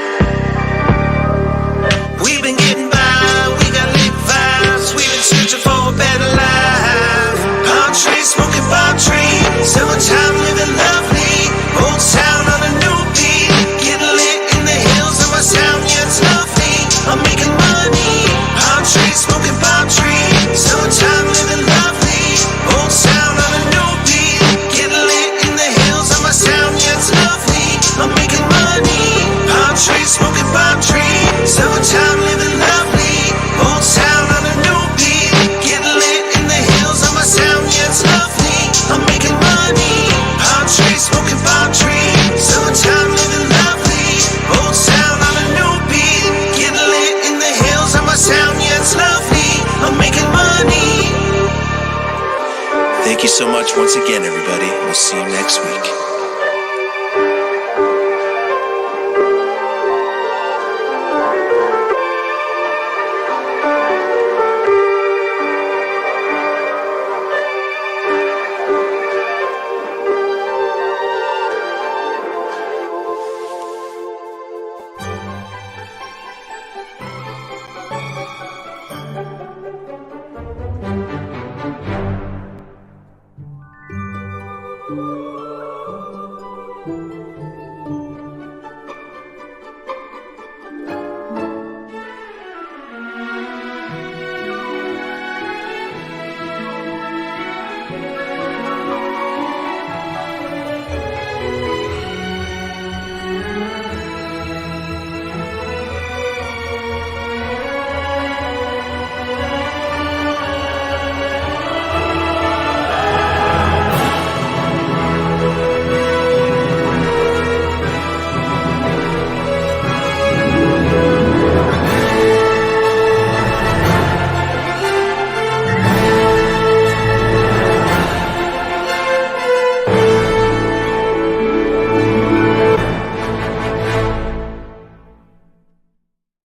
We've been getting by, we got lit vibes. We've been searching for a better life. Palm tree, smoking palm tree. Summertime living lovely. Old sound on a new beat. Getting lit in the hills of my sound, yeah, it's lovely. I'm making money. Palm tree, smoking palm tree. Summertime living lovely. Old sound on a new beat. Getting lit in the hills of my sound, yeah, it's lovely. I'm making money. Palm tree, smoking palm tree. Summertime living lovely. Old sound on a new beat. Getting lit in the hills of my sound, yeah, it's lovely. I'm making money. Palm tree, smoking palm tree. Summertime living lovely. Old sound on a new beat. Getting lit in the hills of my sound, yeah, it's lovely. I'm making money. Thank you so much once again, everybody. We'll see you next week.